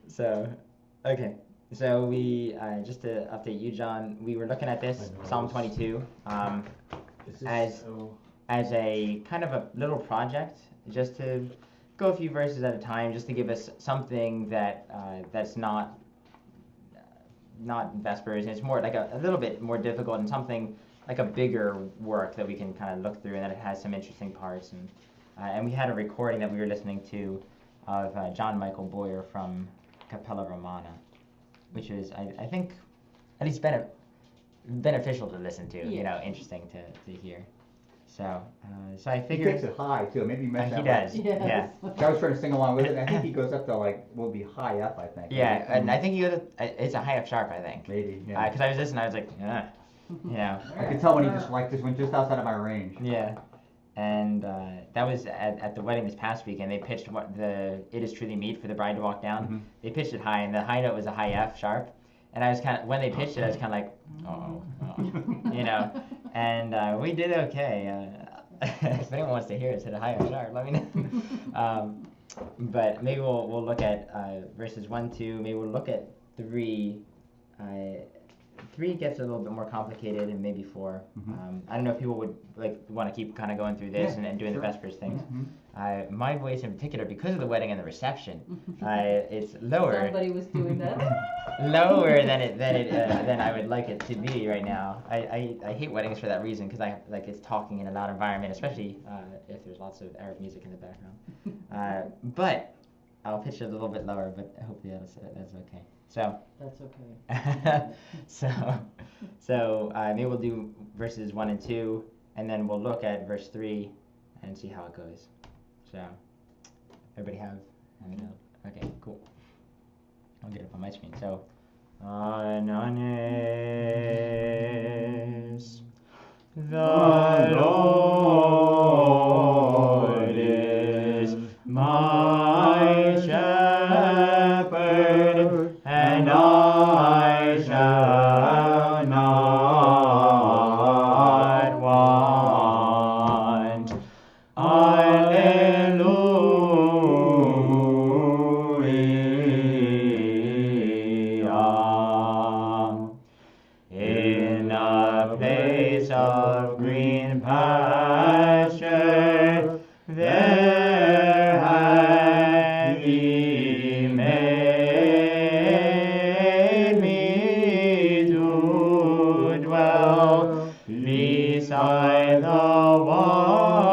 So, okay. So we just to update you, John. We were looking at this Psalm 22 Is this as as a kind of a little project, just to go a few verses at a time, just to give us something that that's not Vespers, and it's more like a little bit more difficult and something like a bigger work that we can kind of look through, and that it has some interesting parts. And we had a recording that we were listening to of John Michael Boyer from Capella Romana, which is, I think, at least beneficial to listen to, interesting to hear. So I He figured. takes it high too. Maybe you He mentioned does. that. Yeah. I was trying to sing along with it. And I think he goes up to will be high F, I think. Yeah, and I think he goes. It's a high F sharp, I think. Maybe. Yeah. Because I was listening, I was like, I could tell when he just went just outside of my range. Yeah. And that was at the wedding this past weekend. They pitched "It Is Truly Meet" for the bride to walk down. Mm-hmm. They pitched it high, and the high note was a high F sharp. And I was when they pitched it, I was kind of like, And we did okay. If anyone wants to hear it, hit a higher sharp, let me know. But maybe we'll look at verses 1, 2. Maybe we'll look at 3. 3 gets a little bit more complicated, and maybe 4. Mm-hmm. I don't know if people would want to keep kind of going through this and doing sure. the Vespers things. Mm-hmm. My voice in particular, because of the wedding and the reception, it's lower. Somebody was doing that. Lower than I would like it to be right now. I hate weddings for that reason, because it's talking in a loud environment, especially if there's lots of Arab music in the background. But I'll pitch it a little bit lower, but hopefully that's okay. So that's okay. so maybe we'll do verses 1 and 2, and then we'll look at verse 3 and see how it goes. So everybody have it up? Okay, cool. I'll get it up on my screen. So, Ananis, the Lord is my shepherd, and I shall not want. Alleluia. In a place of green pasture, there hath he made me to dwell beside the water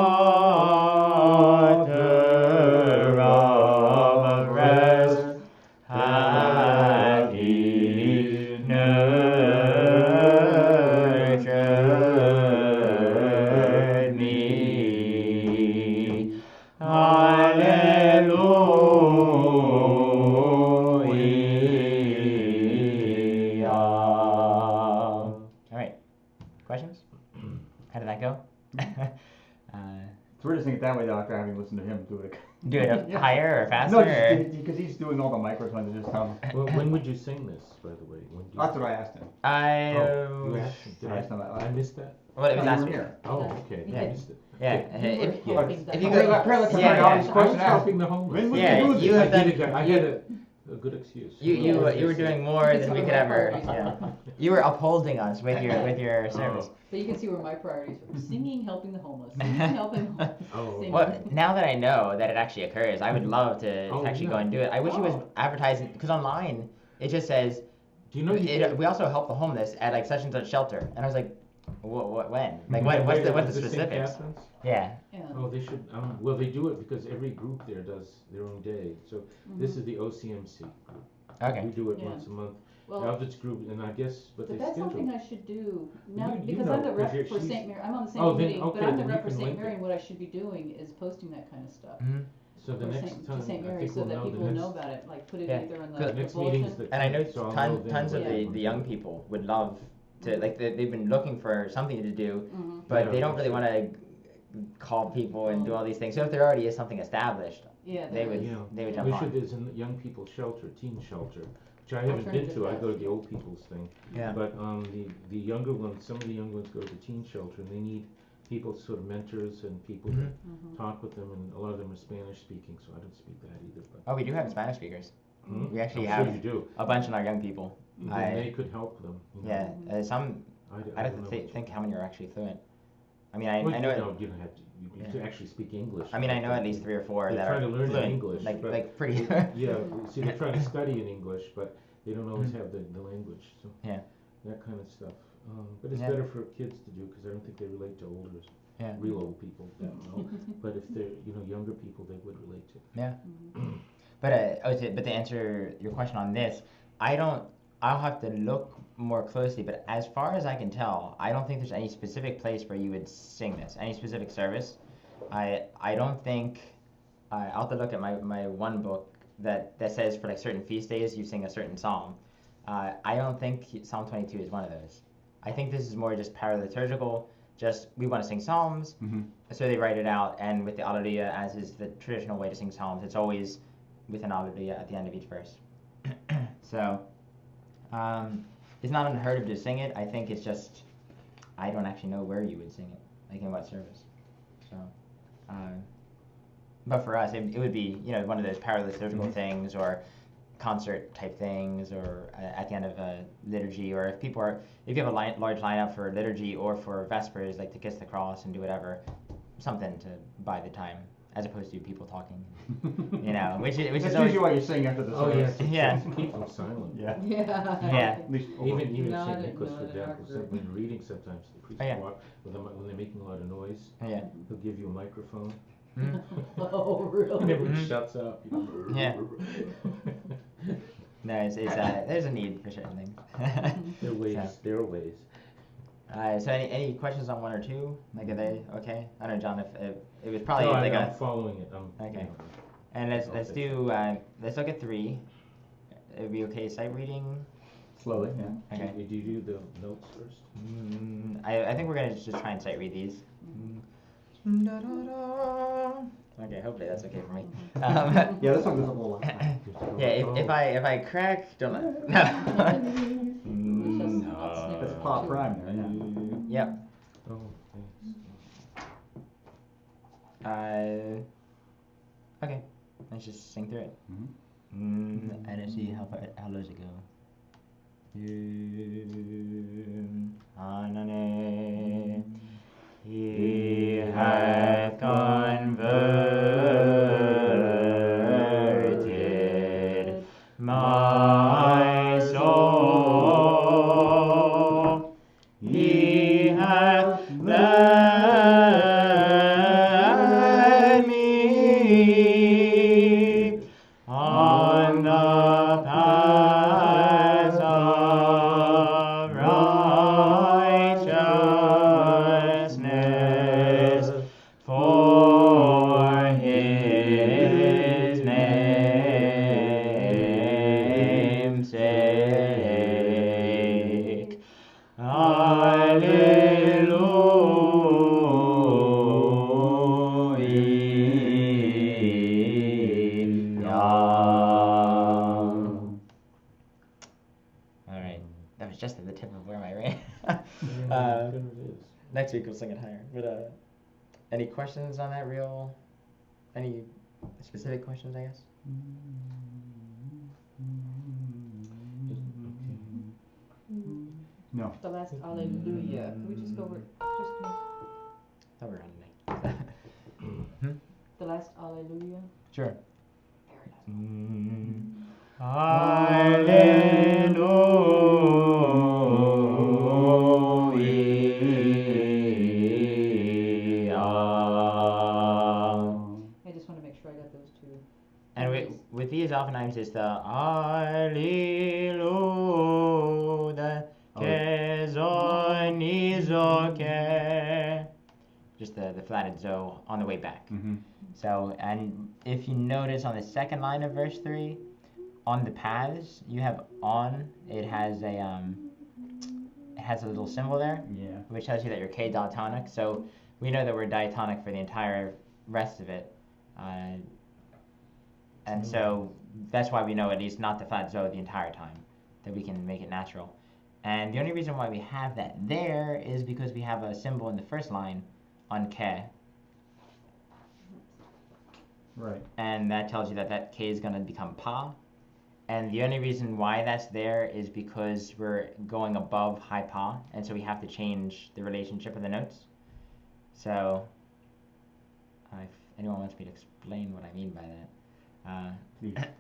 of rest. Hath he nurtured me. Alleluia. All right. Questions? How did that go? It's weird to sing it that way though after having listened to him do it. Do it higher or faster? No, because he's doing all the microphones and just hum. Well, when would you sing this, by the way? That's what I asked him. You asked him. I asked him that I missed that? Well, it was you last were week. here. Oh, okay. Yeah. I missed it. Yeah. You were If helping if you them. go, Apparently that's yeah, my yeah. obvious I question was asked. helping the homeless. When would Yeah, you do you this? have done. I had a good excuse. You were doing more than we could ever. Priorities. Yeah. You were upholding us with your service. But you can see where my priorities were: singing, helping the homeless, singing, helping the homeless. Oh. Singing. Well, now that I know that it actually occurs, I would love to actually go and do it. I wish it was advertising, because online it just says Do you know we also help the homeless at like such and such shelter, and I was like, what when? Like what's the St. specifics? Catherine's? Yeah. Yeah. Oh, they should. Well, they do it because every group there does their own day. So this is the OCMC group. Okay. We do it Yeah. once a month. Well, Eldridge group, and I guess, but but they that's something schedule. I should do now, You because know, I'm the 'cause rep you're- for she's- St. Mary. I'm on the St. Oh, Mary then- meeting, okay, but I'm the then you rep for can St. link Mary, it. and what I should be doing is posting that kind of stuff. Mm-hmm. So the for next St. time, to St. I Mary, think so we'll that know people the will next, know about it, like put it Yeah. either in Good. the next bulletin. meeting's the And I know 10th, so I'll know then tons of what the we're young doing. people would love to they've been looking for something to do, Mhm. but Yeah, they don't for really sure. want to call people and do all these things. So if there already is something established, Yeah, they there would is. Yeah. they would Yeah. jump We on. should, there's a young people shelter, teen shelter, which I haven't been to. I go to the old people's thing. Yeah. But the younger ones, some of the younger ones go to teen shelter, and they need people, sort of mentors and people Mhm. to talk with them, and a lot of them are Spanish speaking, so I don't speak that either. But Oh, we do have Spanish speakers. Hmm? We actually I'm sure have you do. a bunch in our young people. Then they could help them. You know. Yeah, some. I'd have don't to know what think you- how many are actually fluent. I mean, I Well, know. you don't have to. You Yeah. actually speak English. I mean, I know at least 3 or 4 They're that trying are to learn fluent, English, but like pretty. Yeah, see, they're trying to study in English, but they don't always have the language, so. Yeah. That kind of stuff. But it's Yeah. better for kids to do, because I don't think they relate to Yeah. real old people that well. But if they're, younger people, they would relate to. Yeah. But but to answer your question on this, I don't. I'll have to look more closely. But as far as I can tell, I don't think there's any specific place where you would sing this. Any specific service. I don't think. I'll have to look at my one book that says for like certain feast days you sing a certain psalm. I don't think Psalm 22 is one of those. I think this is more just paraliturgical. Just we want to sing psalms, so they write it out, and with the Alleluia, as is the traditional way to sing psalms, it's always with an Alleluia at the end of each verse. So it's not unheard of to sing it. I think it's just I don't actually know where you would sing it, like in what service. So, but for us, it would be one of those paraliturgical things or concert type things, or at the end of a liturgy, or if you have a large lineup for liturgy or for Vespers, like to kiss the cross and do whatever, something to buy the time, as opposed to people talking, which That's is usually always, what you're saying after the Oh, service. yes. Yeah. Keep them silent. Yeah. Yeah. At least Even Not St. in- Nicholas, not for in our example, group. when reading sometimes, the priest Oh, yeah. will walk with them when they're making a lot of noise. yeah. He'll give you a microphone. Mhm. Oh, And really? everyone Mhm. shuts up. Yeah. No, it's there's a need for certain things. There are ways. So. There are ways. So any questions on 1 or 2? Like, are they okay? I don't know, John, if it was probably No, like I'm following it. Okay. And let's do let's look at 3. It'd be okay sight reading. slowly, yeah. Okay. Do you do the notes first? I think we're gonna just try and sight read these. Okay, hopefully that's okay for me. Yeah, this one goes a little less time. Yeah, if I crack, don't laugh. No. That's pop prime there, yeah. Yep. Oh, thanks. Okay, let's just sing through it. Mhm. And let's see how does it go. Anane. He hath converted my soul. He hath led me on the paths of righteousness for his name's sake. Hallelujah. All right, that was just at the tip of where my ran. There it is. Next week we'll sing it higher. But any questions on that reel? Any specific questions, I guess? No. The last Alleluia. Can we just go over, Thought we were on the next. the last Alleluia? Sure. Paradise. I just want to make sure I got those two. And with these, oftentimes it's the Alleluia, just the flatted zo on the way back. Mm-hmm. So, and if you notice on the second line of verse 3, on the paths you have on, it has a little symbol there, Yeah. which tells you that you're K diatonic. So we know that we're diatonic for the entire rest of it, and so that's why we know at least not the flat zo the entire time, that we can make it natural. And the only reason why we have that there is because we have a symbol in the first line on K. Right. and that tells you that that K is going to become Pa. And the only reason why that's there is because we're going above high Pa, and so we have to change the relationship of the notes. So, if anyone wants me to explain what I mean by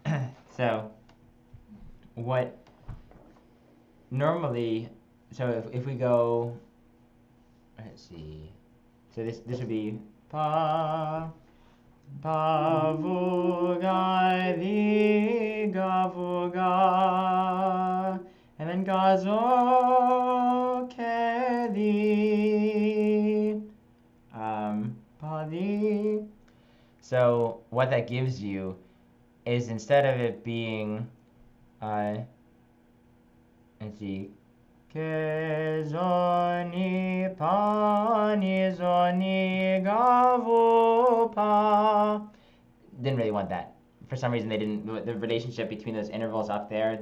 that. So, what normally, so if we go, let's see, so this would be Pa, Pa, Vu, Ga, Di, Ga, Vu, Ga, and then Ga, Zo, Ke, Di, Pa, Di. So what that gives you is instead of it being, let's see, Ke, Zo, Ni, Pa, Ni, Zo, Ni, Ga, Vu, Pa. Didn't really want that. For some reason, they didn't. The relationship between those intervals up there,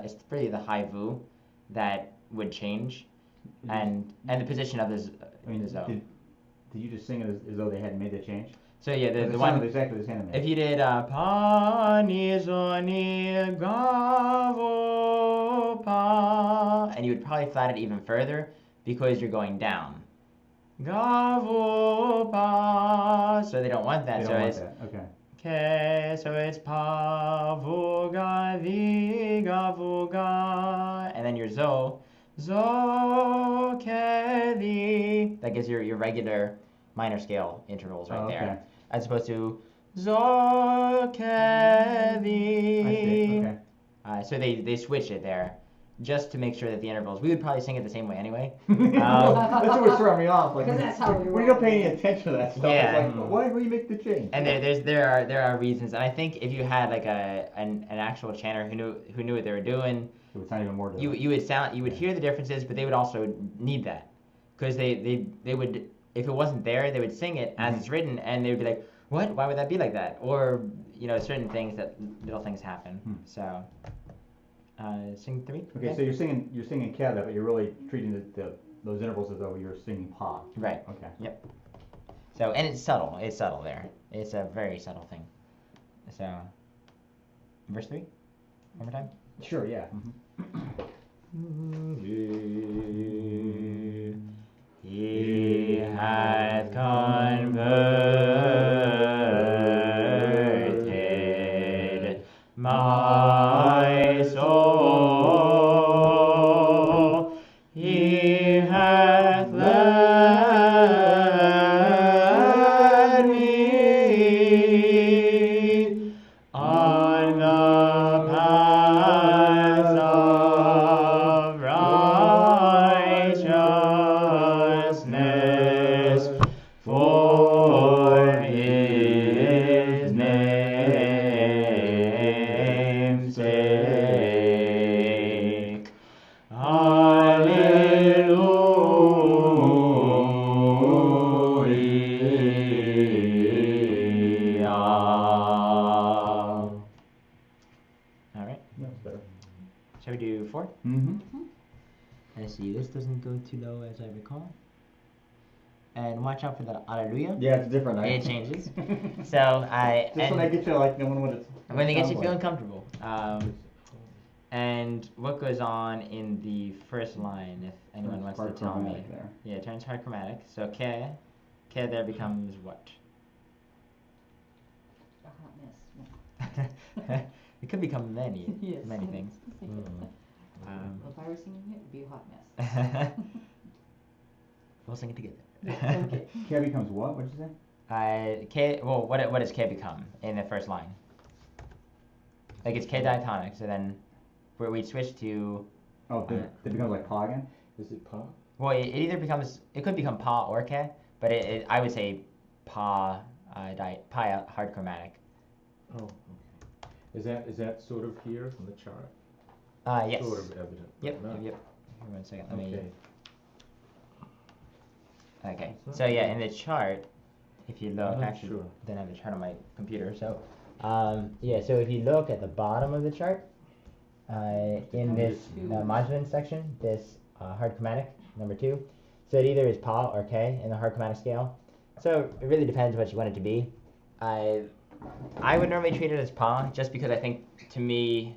it's really the high Vu that would change, and the position of this. I mean, did you just sing it as though they hadn't made the change? So yeah, It the one. sounded exactly the same to me. If you did Pa, Ni, Zo, Ni, Ga, Vu, Pa, and you would probably flat it even further because you're going down. Ga, Vu, Pa. So they don't want that. They so don't want it's that. Okay. Okay, so it's Pa, Vu, Ga, Di, Ga, Vu, Ga, and then your Zo, Zo, Ke, Di. That gives your regular minor scale intervals right Okay. there, as opposed to Zo, Ke, I Di. see. Okay. So they switch it there, just to make sure that the intervals. We would probably sing it the same way anyway. That's what was throwing me off. Like, Because that's how we when roll. you don't pay any attention to that stuff, Yeah. it's like, why would you make the change? And there are reasons, and I think if you had like an actual chanter who knew what they were doing, It would sound even more different. you would hear the differences, but they would also need that, because they would, if it wasn't there, they would sing it as it's written, and they would be like, what? Why would that be like that? Or certain things little things happen. So sing 3. Okay, so you're singing Keda, but you're really treating those intervals as though you're singing Pa. Right. Okay. Yep. So, and it's subtle. It's subtle there. It's a very subtle thing. So, verse 3, one more time. Sure. Yeah. He hath converted my soul. He hath led me on the paths of righteousness for his name's sake. Hallelujah. All right. That's better. Shall we do 4? Mm-hmm. Let's see. This doesn't go too low as I recall. And watch out for the Alleluia. Yeah, it's different. It changes. So Just when I get you like knowing what it's. when they get you sounds feeling like. comfortable. And what goes on in the first line, if anyone Turns wants to hard tell me? chromatic there. Yeah, it turns hard chromatic. So ke there becomes what? A hot mess. It could become many Yes. things. Well, if I were singing it, it'd be a hot mess. We'll sing it together. Okay. K becomes what? What'd you say? K. Well, what does K become in the first line? Like it's K diatonic. So then, where we switch to. Oh, it becomes like Pa again? Is it Pa? Well, it either becomes. It could become Pa or K, but I would say Pa. Pa hard chromatic. Oh, okay. Is that sort of here from the chart? Yes. Sort of evident. but Yep. not- Yep. Hold on 1 second. Let me. Okay. Okay. It's So not yeah, bad. in the chart, if you look, not actually, sure. I don't have the chart on my computer. So, yeah. So if you look at the bottom of the chart, in this modulant section, this hard chromatic number 2, so it either is Pa or K in the hard chromatic scale. So it really depends what you want it to be. I would normally treat it as pa, just because I think, to me,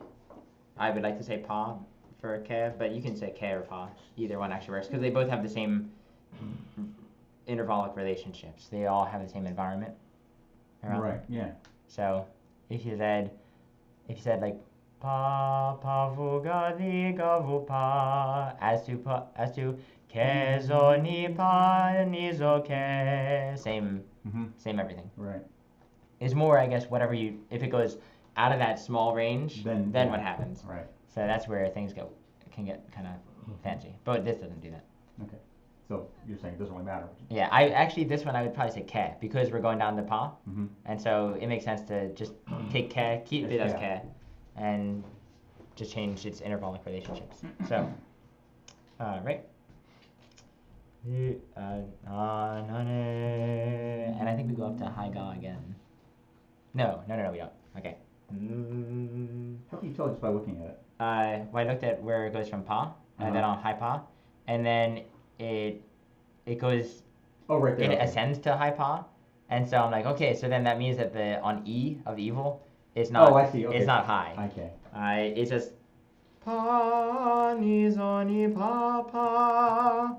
I would like to say pa for ke, but you can say ke or pa. Either one actually works, because they both have the same intervallic relationships. They all have the same environment around them. Right, yeah. So if you said like pa vu ga di ga vu pa, as to ke zo ni pa ni zo ke, same everything. Right. It's more, I guess, whatever you, if it goes out of that small range, then yeah. what happens? Right. So that's where things can get kind of fancy. But this doesn't do that. Okay. So you're saying it doesn't really matter. Yeah, this one I would probably say ke, because we're going down the pa, and so it makes sense to just take ke, keep it as ke, and just change its intervallic relationships. So, right. And I think we go up to high ga again. No, we don't. Okay. How can you tell just by looking at it? Well, I looked at where it goes from pa, and then on high pa, and then it goes. Oh, right there. It ascends to high pa, and so I'm like, okay, so then that means that the on E of evil is not. Oh, I see. Okay. It's not high. Okay. It's just pa ni zo ni pa pa.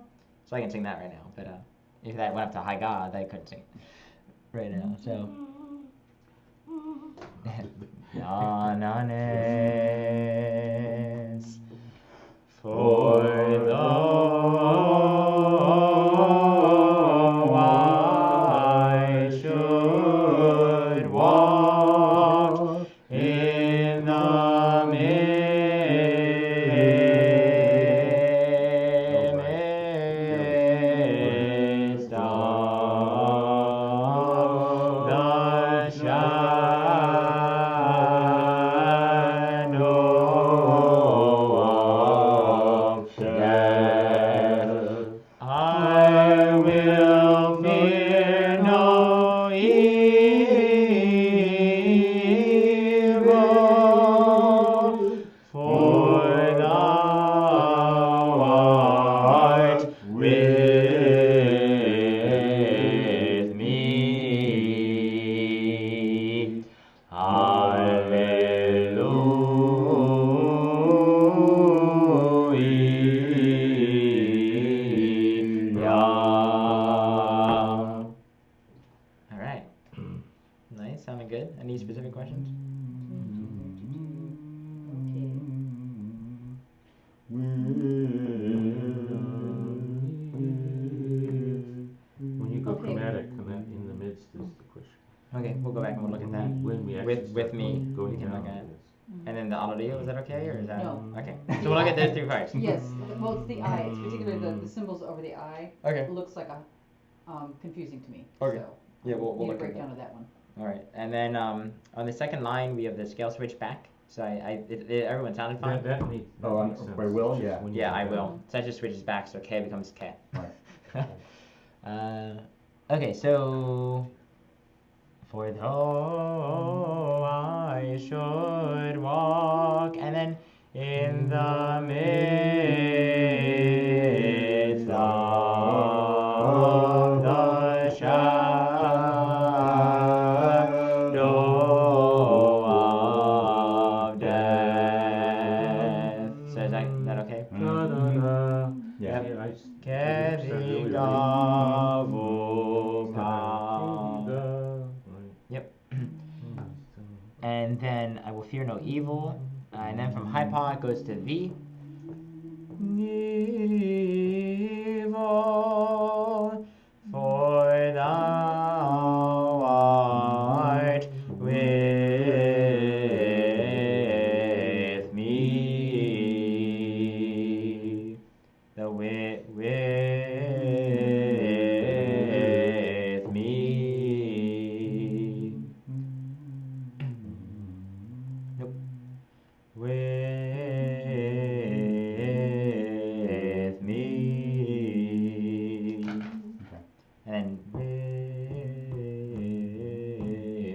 So I can sing that right now, but if that went up to high ga, I couldn't sing it right now. So. Ananes for though I should walk in the midst of the Sounding good? Any specific questions? When you go chromatic, and that in the midst is the question. Okay, we'll go back and we'll look at that. When we actually with start me, going we can down look at it. this. And then the autodio, is that okay, or is that? No. Okay, so we'll look at those two parts. Yes, well, it's the I, it's particularly the symbols over the I. Okay. Looks like a, confusing to me. Okay. So Yeah, we'll need a look at breakdown that. of that one. All right, and then on the second line we have the scale switch back. So everyone sounded fine. That makes on- sense. by will? It's just Yeah. when you Yeah, go I down. will. So that just switches back, so K becomes K. Right. Okay, so for though I should walk, and then in the midst of the shadow of death. So is that okay? Yeah. Yeah, I just- Keri Right. Yep. And then I will fear no evil. And then from hypa it goes to V. Evil, for thou art with me. The with me. Nope. With me. Okay. And then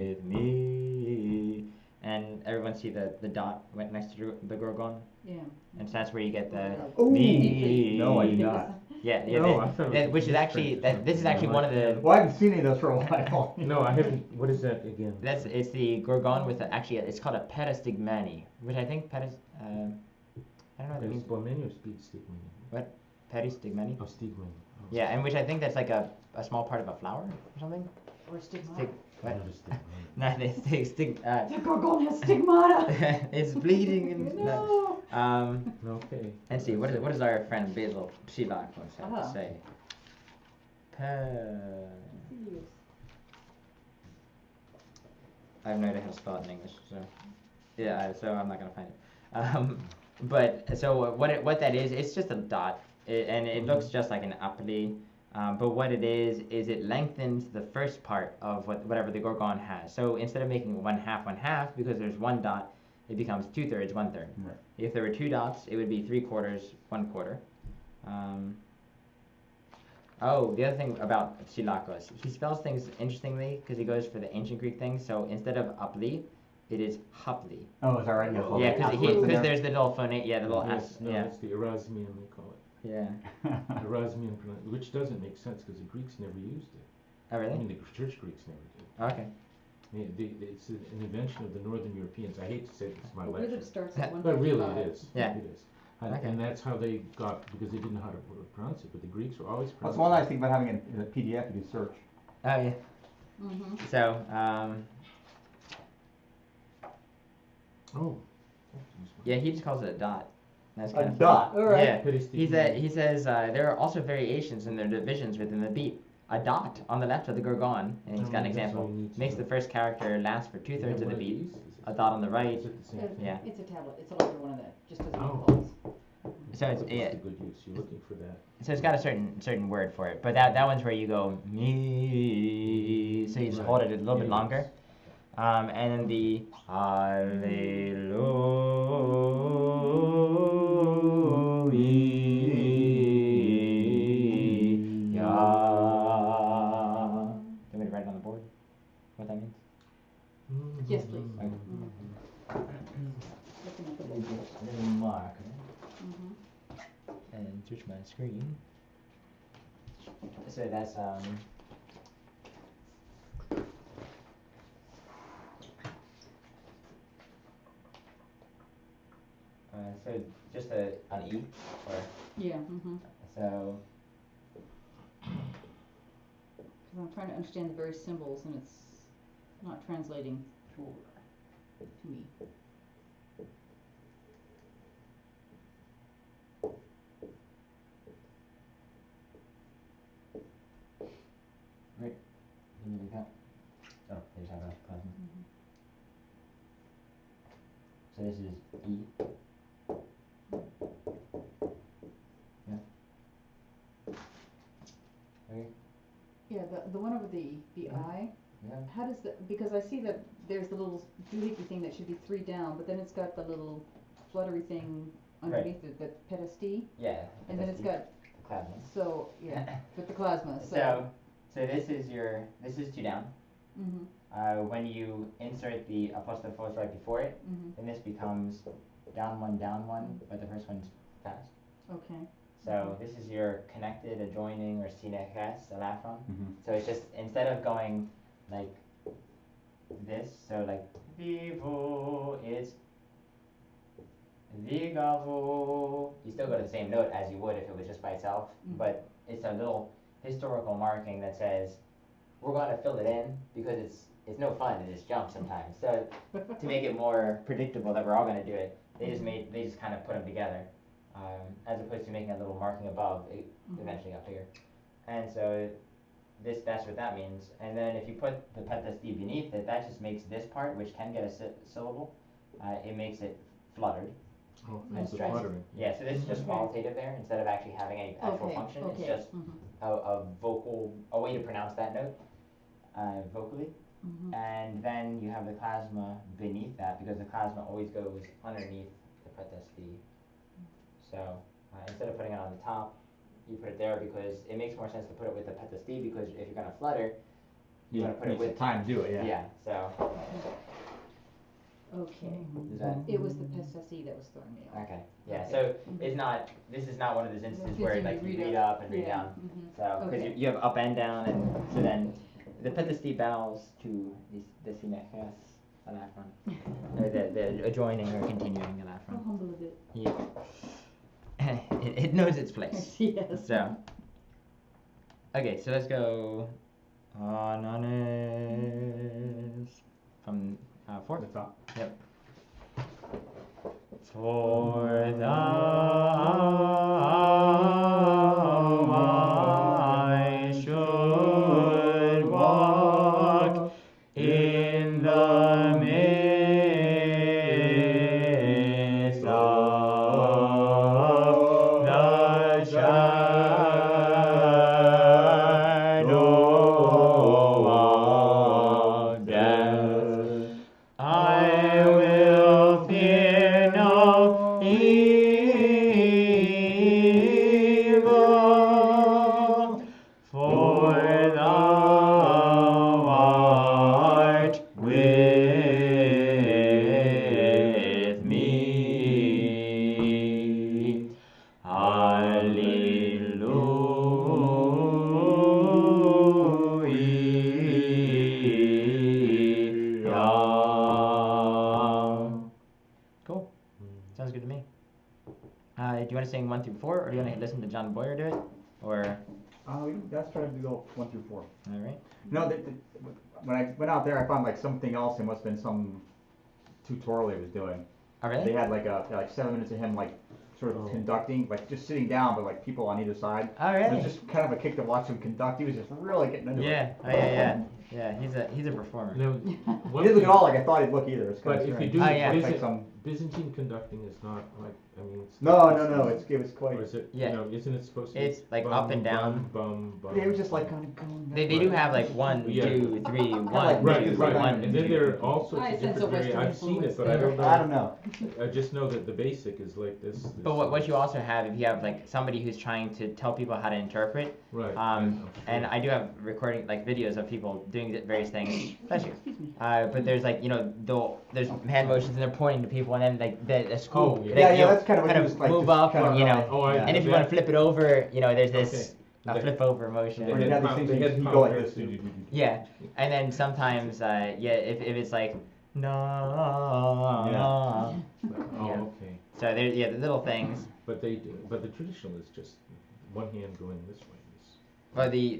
with me. And everyone see the dot went next to the gorgon? Yeah. And so that's where you get the Ooh. me. No, I did not. Yeah, No, I thought it was which is a actually misprint. this is actually one of the. Well, I haven't seen any of those for a while. No, I haven't. What is that again? It's the gorgon with actually it's called a peristigmani, which I think I don't know what that means. Spomeni or speed stigmani? What? Peristigmani? Oh, stigmani. Oh. Yeah, and which I think that's like a small part of a flower or something. Or stigmata. Stig- what? Another stigmani. No, The gorgon has stigmata. it's bleeding and No. Okay. Let's see. What does our friend Basil Psilakos have to Uh-huh. say? I have no idea how to spell it in English, so yeah, so I'm not gonna find it. But so what that is, it's just a dot, and it looks just like an apli. But what it is it lengthens the first part of whatever the gorgon has. So instead of making 1/2, because there's one dot, it becomes 2/3, 1/3. Right. If there were two dots, it would be 3/4, 1/4. Oh, the other thing about Psilakos, he spells things interestingly because he goes for the ancient Greek things. So instead of apli, it is hapli. Oh, is that right? Yes, Yeah, absolutely. because there's the little phonate, the little Yes, s. no, Yeah, it's the Erasmian, they call it. yeah. Erasmian, which doesn't make sense because the Greeks never used it. Oh, I really? mean, the church Greeks never did. Okay. It's an invention of the Northern Europeans. I hate to say this, my It lecture. really starts at 155. But really it is. Yeah. It is. Okay. And that's how they got, because they didn't know how to pronounce it, but the Greeks were always That's pronouncing one it. nice thing about having a PDF you can search. Oh, yeah. Mm-hmm. So, Oh. yeah, he just calls it a dot. That's A kind of dot. All right. Yeah. Peristigmani. He says there are also variations in their divisions within the beat. A dot on the left of the gorgon, and he's got an That's example, all you need to makes know. the first character last for You 2/3 have of the one beat. these? A dot on the right. Is it the same thing? Yeah. It's a tablet. It's a larger one of that. Just doesn't have Oh. holes. So it's That's yeah. a good use. You're looking for that. So it's got a certain word for it, but that one's where you go me. So you just hold it a little bit longer, and then the Hallelujah. Do you want me to write it on the board? What that means? Yes, please. Okay. Looking at the Little book. marker Mm-hmm. and switch my screen. So that's so just an E or Yeah. Mm-hmm. so Because I'm trying to understand the various symbols, and it's not translating to me. right. Can you do that? Oh, there's how about plasma. Mm-hmm. So this is E. Yeah. Okay. Yeah, the one over the I. Yeah. How does the, because I see that there's the little doohickey thing that should be 3 down, but then it's got the little fluttery thing underneath it, the pedestal, Yeah. and then it's got, plasma. so, yeah, with the plasma, So this is 2 down. Mm-hmm, When you insert the apostophos right before it, mm-hmm, then this becomes down 1, but the first one's fast. okay. So this is your connected, adjoining, or sineches, alafron. Mhm. So it's just, instead of going like this, so like vivo, it's vigavo. You still go to the same note as you would if it was just by itself, Mhm. but it's a little historical marking that says we're going to fill it in because it's no fun to just jump sometimes. So to make it more predictable that we're all going to do it, they just kind of put them together, as opposed to making a little marking above. It Mhm. eventually got bigger, and so that's what that means. And then if you put the petasti beneath it, that just makes this part, which can get a syllable, it makes it fluttered. Oh, and it's the stressed. fluttering. Yeah, so this is just Okay. qualitative there instead of actually having any actual Okay, function. okay. It's just Mhm, a way to pronounce that note vocally. mhm. And then you have the plasma beneath that because the plasma always goes underneath the petasti. So instead of putting it on the top, you put it there because it makes more sense to put it with the petasti because if you're going to flutter, you want to put it Needs with time to do it, yeah. So Okay. Is that? It was the pestassi that was throwing me off. Okay, yeah, so this is not one of those instances where like you read up and read down. Mhm. So, because Okay. you have up and down, and so then the pedestal bows to the sinejas alafron, or the adjoining or continuing How alafron. humble of it. Yeah. It knows its place. Yes. So, okay, so let's go Ananes from 4. The top. Yep. For thou I should walk in the midst of the shadow of death, I will fear no evil, for thou art with me. Hallelujah. Cool. Sounds good to me. Do you want to sing 1 through 4, or do you want to listen to John Boyer do it? Or, Let's try to go 1 through 4. all right. No, when I went out there, I found like something else. It must have been some tutorial he was doing. Oh, really? They had like 7 minutes of him like sort of conducting, like just sitting down, but like people on either side. Oh, It really? was just kind of a kick to watch him conduct. He was just really getting into it. Yeah. Oh, yeah. Yeah, he's a performer. Now, He one didn't look thing- at all like I thought he'd look either. It's kind But of if you strange. do Oh, yeah. Like some. Byzantine conducting is not like, I mean, it's No. It was quite. Or is it? Yeah. No, isn't it supposed to? It's be like bum, up and down. Bum, bum, It was just like kind of going. They do have like 1, Yeah. 2, 3, 1, like 2, Right, It's right. 1. And then there are all sorts I of sense a different Western I've seen it, influence but I don't know. I don't know. I just know that the basic is like this. But what you also have, if you have like somebody who's trying to tell people how to interpret, Right. and I do have recording like videos of people doing various things. Bless you. But there's like there's hand motions and they're pointing to people, and then like the school. Oh, yeah. they, Yeah, you'll that's kind of what kind he of was like. move just up, kind of, and Oh, I- and if you want to flip it over, there's this Okay. flip over motion. Or you have these things They you had go like power. this. Yeah, and then sometimes if it's like no, Oh, Yeah. okay. so there's the little things. But the traditional is just one hand going this way. But the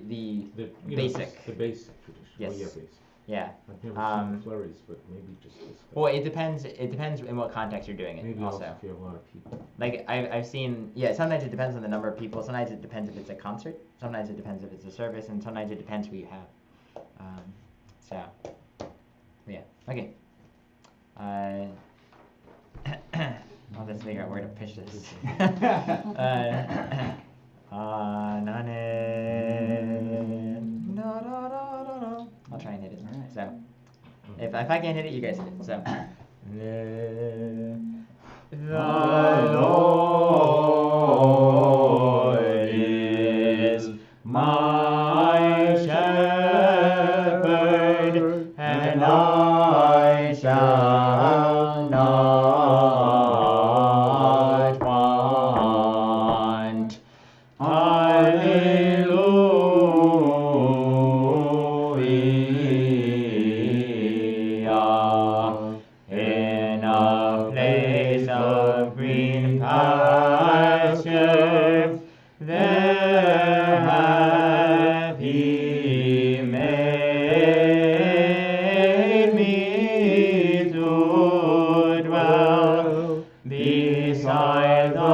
basic. The basic tradition. Yes. Oh, yeah, basic. yeah. I've never Um, seen the flurries, but maybe just this way. Well, it depends in what context you're doing it. Maybe also. if you have a lot of people. Like I've seen, sometimes it depends on the number of people. Sometimes it depends if it's a concert. Sometimes it depends if it's a service, and sometimes it depends who you have. Yeah. Okay. I'll just figure out where to pitch this. I'll try and hit it. So if I can't hit it, you guys hit it. So. The Lord is my shepherd, and I shall not want. Hallelujah. In a place of green pastures, there hath he made me to dwell beside the water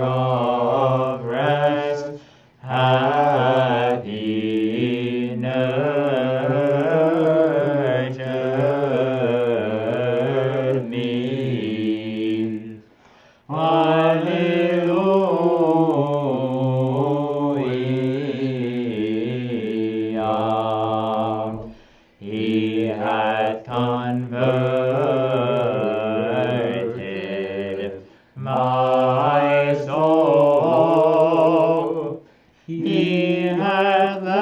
of rest. Hath he nurtured me. Hallelujah. He hath converted my soul. He hath led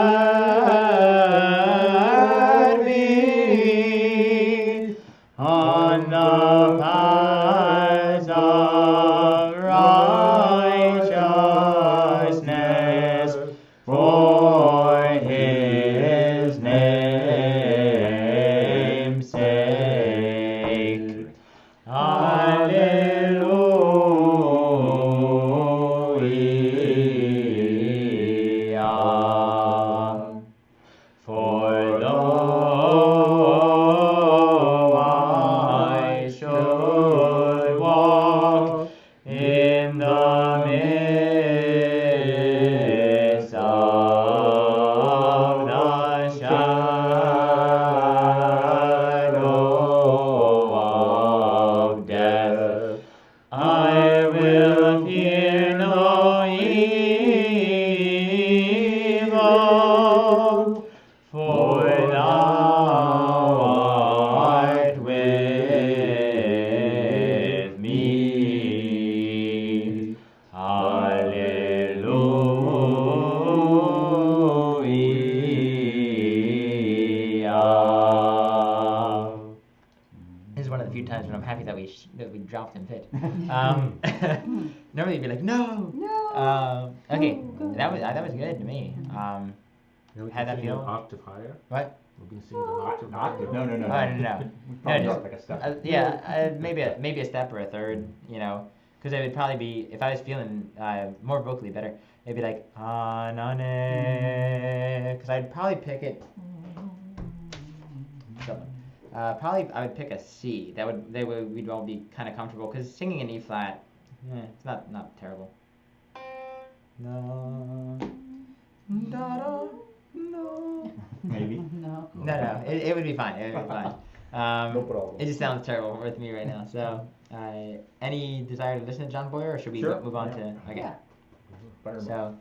few times when I'm happy that we dropped and hit. Normally you'd be like, no. No. Okay, Oh, that was good to me. Now we How'd can that sing an feel? octave higher. What? We can sing an octave An higher. octave? No. No. Probably No, not like a step. Maybe a step or a third, you know, because it would probably be if I was feeling more vocally better. It'd be like anane, because I'd probably pick it. Probably I would pick a C. We'd all be kind of comfortable because singing in E flat, it's not terrible. No, da, da, no. Maybe. No. No, it would be fine. It would be fine. No problem. It just sounds terrible with me right now. So, any desire to listen to John Boyer, or should we Sure. move on Yeah. to? Okay. Yeah. Fireman. So,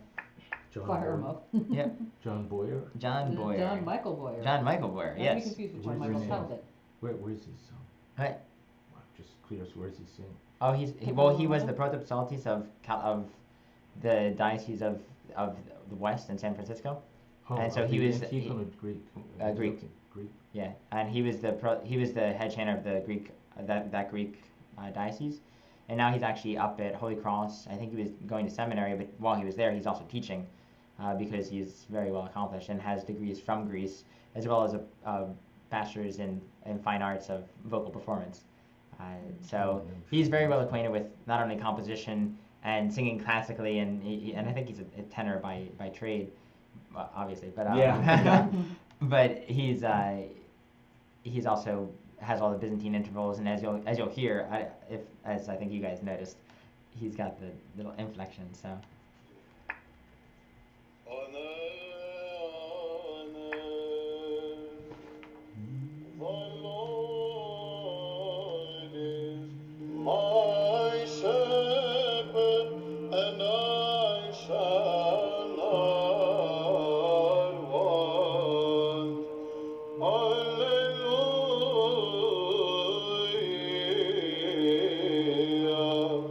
John Fire Boyer. him up. yep, John Boyer. John Boyer. John Michael Boyer. John Michael Boyer. Not to be Yes. confused with John Where's Michael his Talbot. Where's his song? Right. Just clear us. Where's he sing? Oh, he was the protopsaltis of the diocese of the West in San Francisco. Oh, And so of he the was- Antiphon of Greek. Greek. Okay, Greek. Yeah, and he was the head chanter of the Greek that Greek diocese, and now he's actually up at Holy Cross. I think he was going to seminary, but while he was there, he's also teaching because he's very well accomplished and has degrees from Greece as well as a bachelor's in fine arts of vocal performance. So he's very well acquainted with not only composition and singing classically, and I think he's a tenor by trade, obviously, but Yeah. but he's also has all the Byzantine intervals, and as you'll hear, as I think you guys noticed, he's got the little inflection. So. My shepherd, and I shall not want. Hallelujah.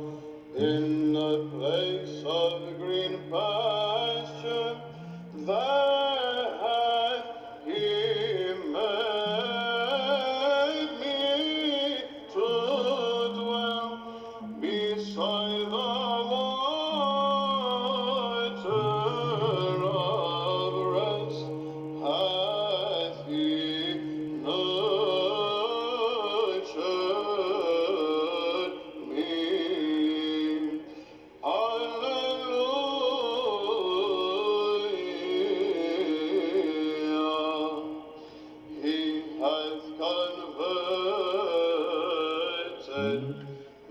In the place of green pasture, there hath he made me to dwell beside the water of rest. Hath he nurtured me. Hallelujah. He hath converted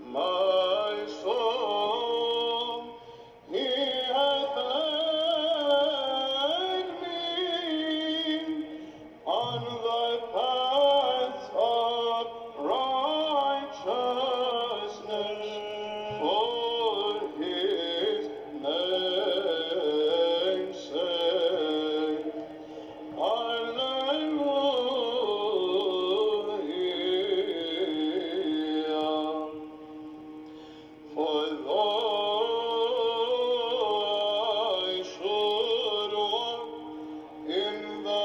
my soul. He hath led me on the path of righteousness for his name's sake. Hallelujah. For though I should walk in the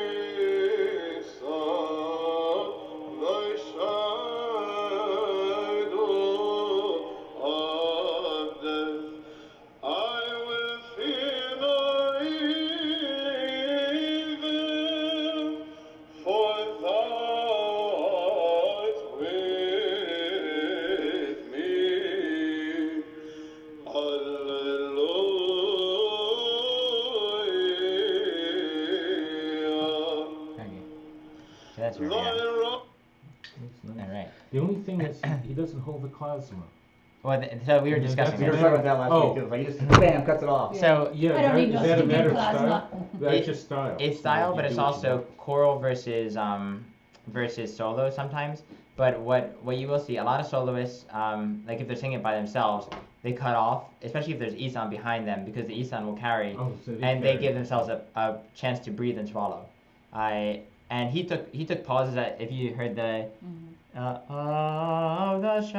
midst of the shadow of death, I will fear no evil, for thou art with me. Hallelujah. Okay. So that's where we Thy are. rock That's nice. All right. The only thing is he doesn't hold the klezmer. Well, so we were Yeah, discussing We were this. talking about that last Oh. week. It was like, you just bam, cuts it off. So Yeah, I don't need no is that a stupid matter of plasma. style? That's just style. it's style, You but do it's what you also do. choral versus solo sometimes. But what you will see, a lot of soloists, like if they're singing it by themselves, they cut off, especially if there's isan behind them, because the isan will carry, Oh, so and they carry. give themselves a chance to breathe and swallow. And he took pauses. If you heard the of the shadow,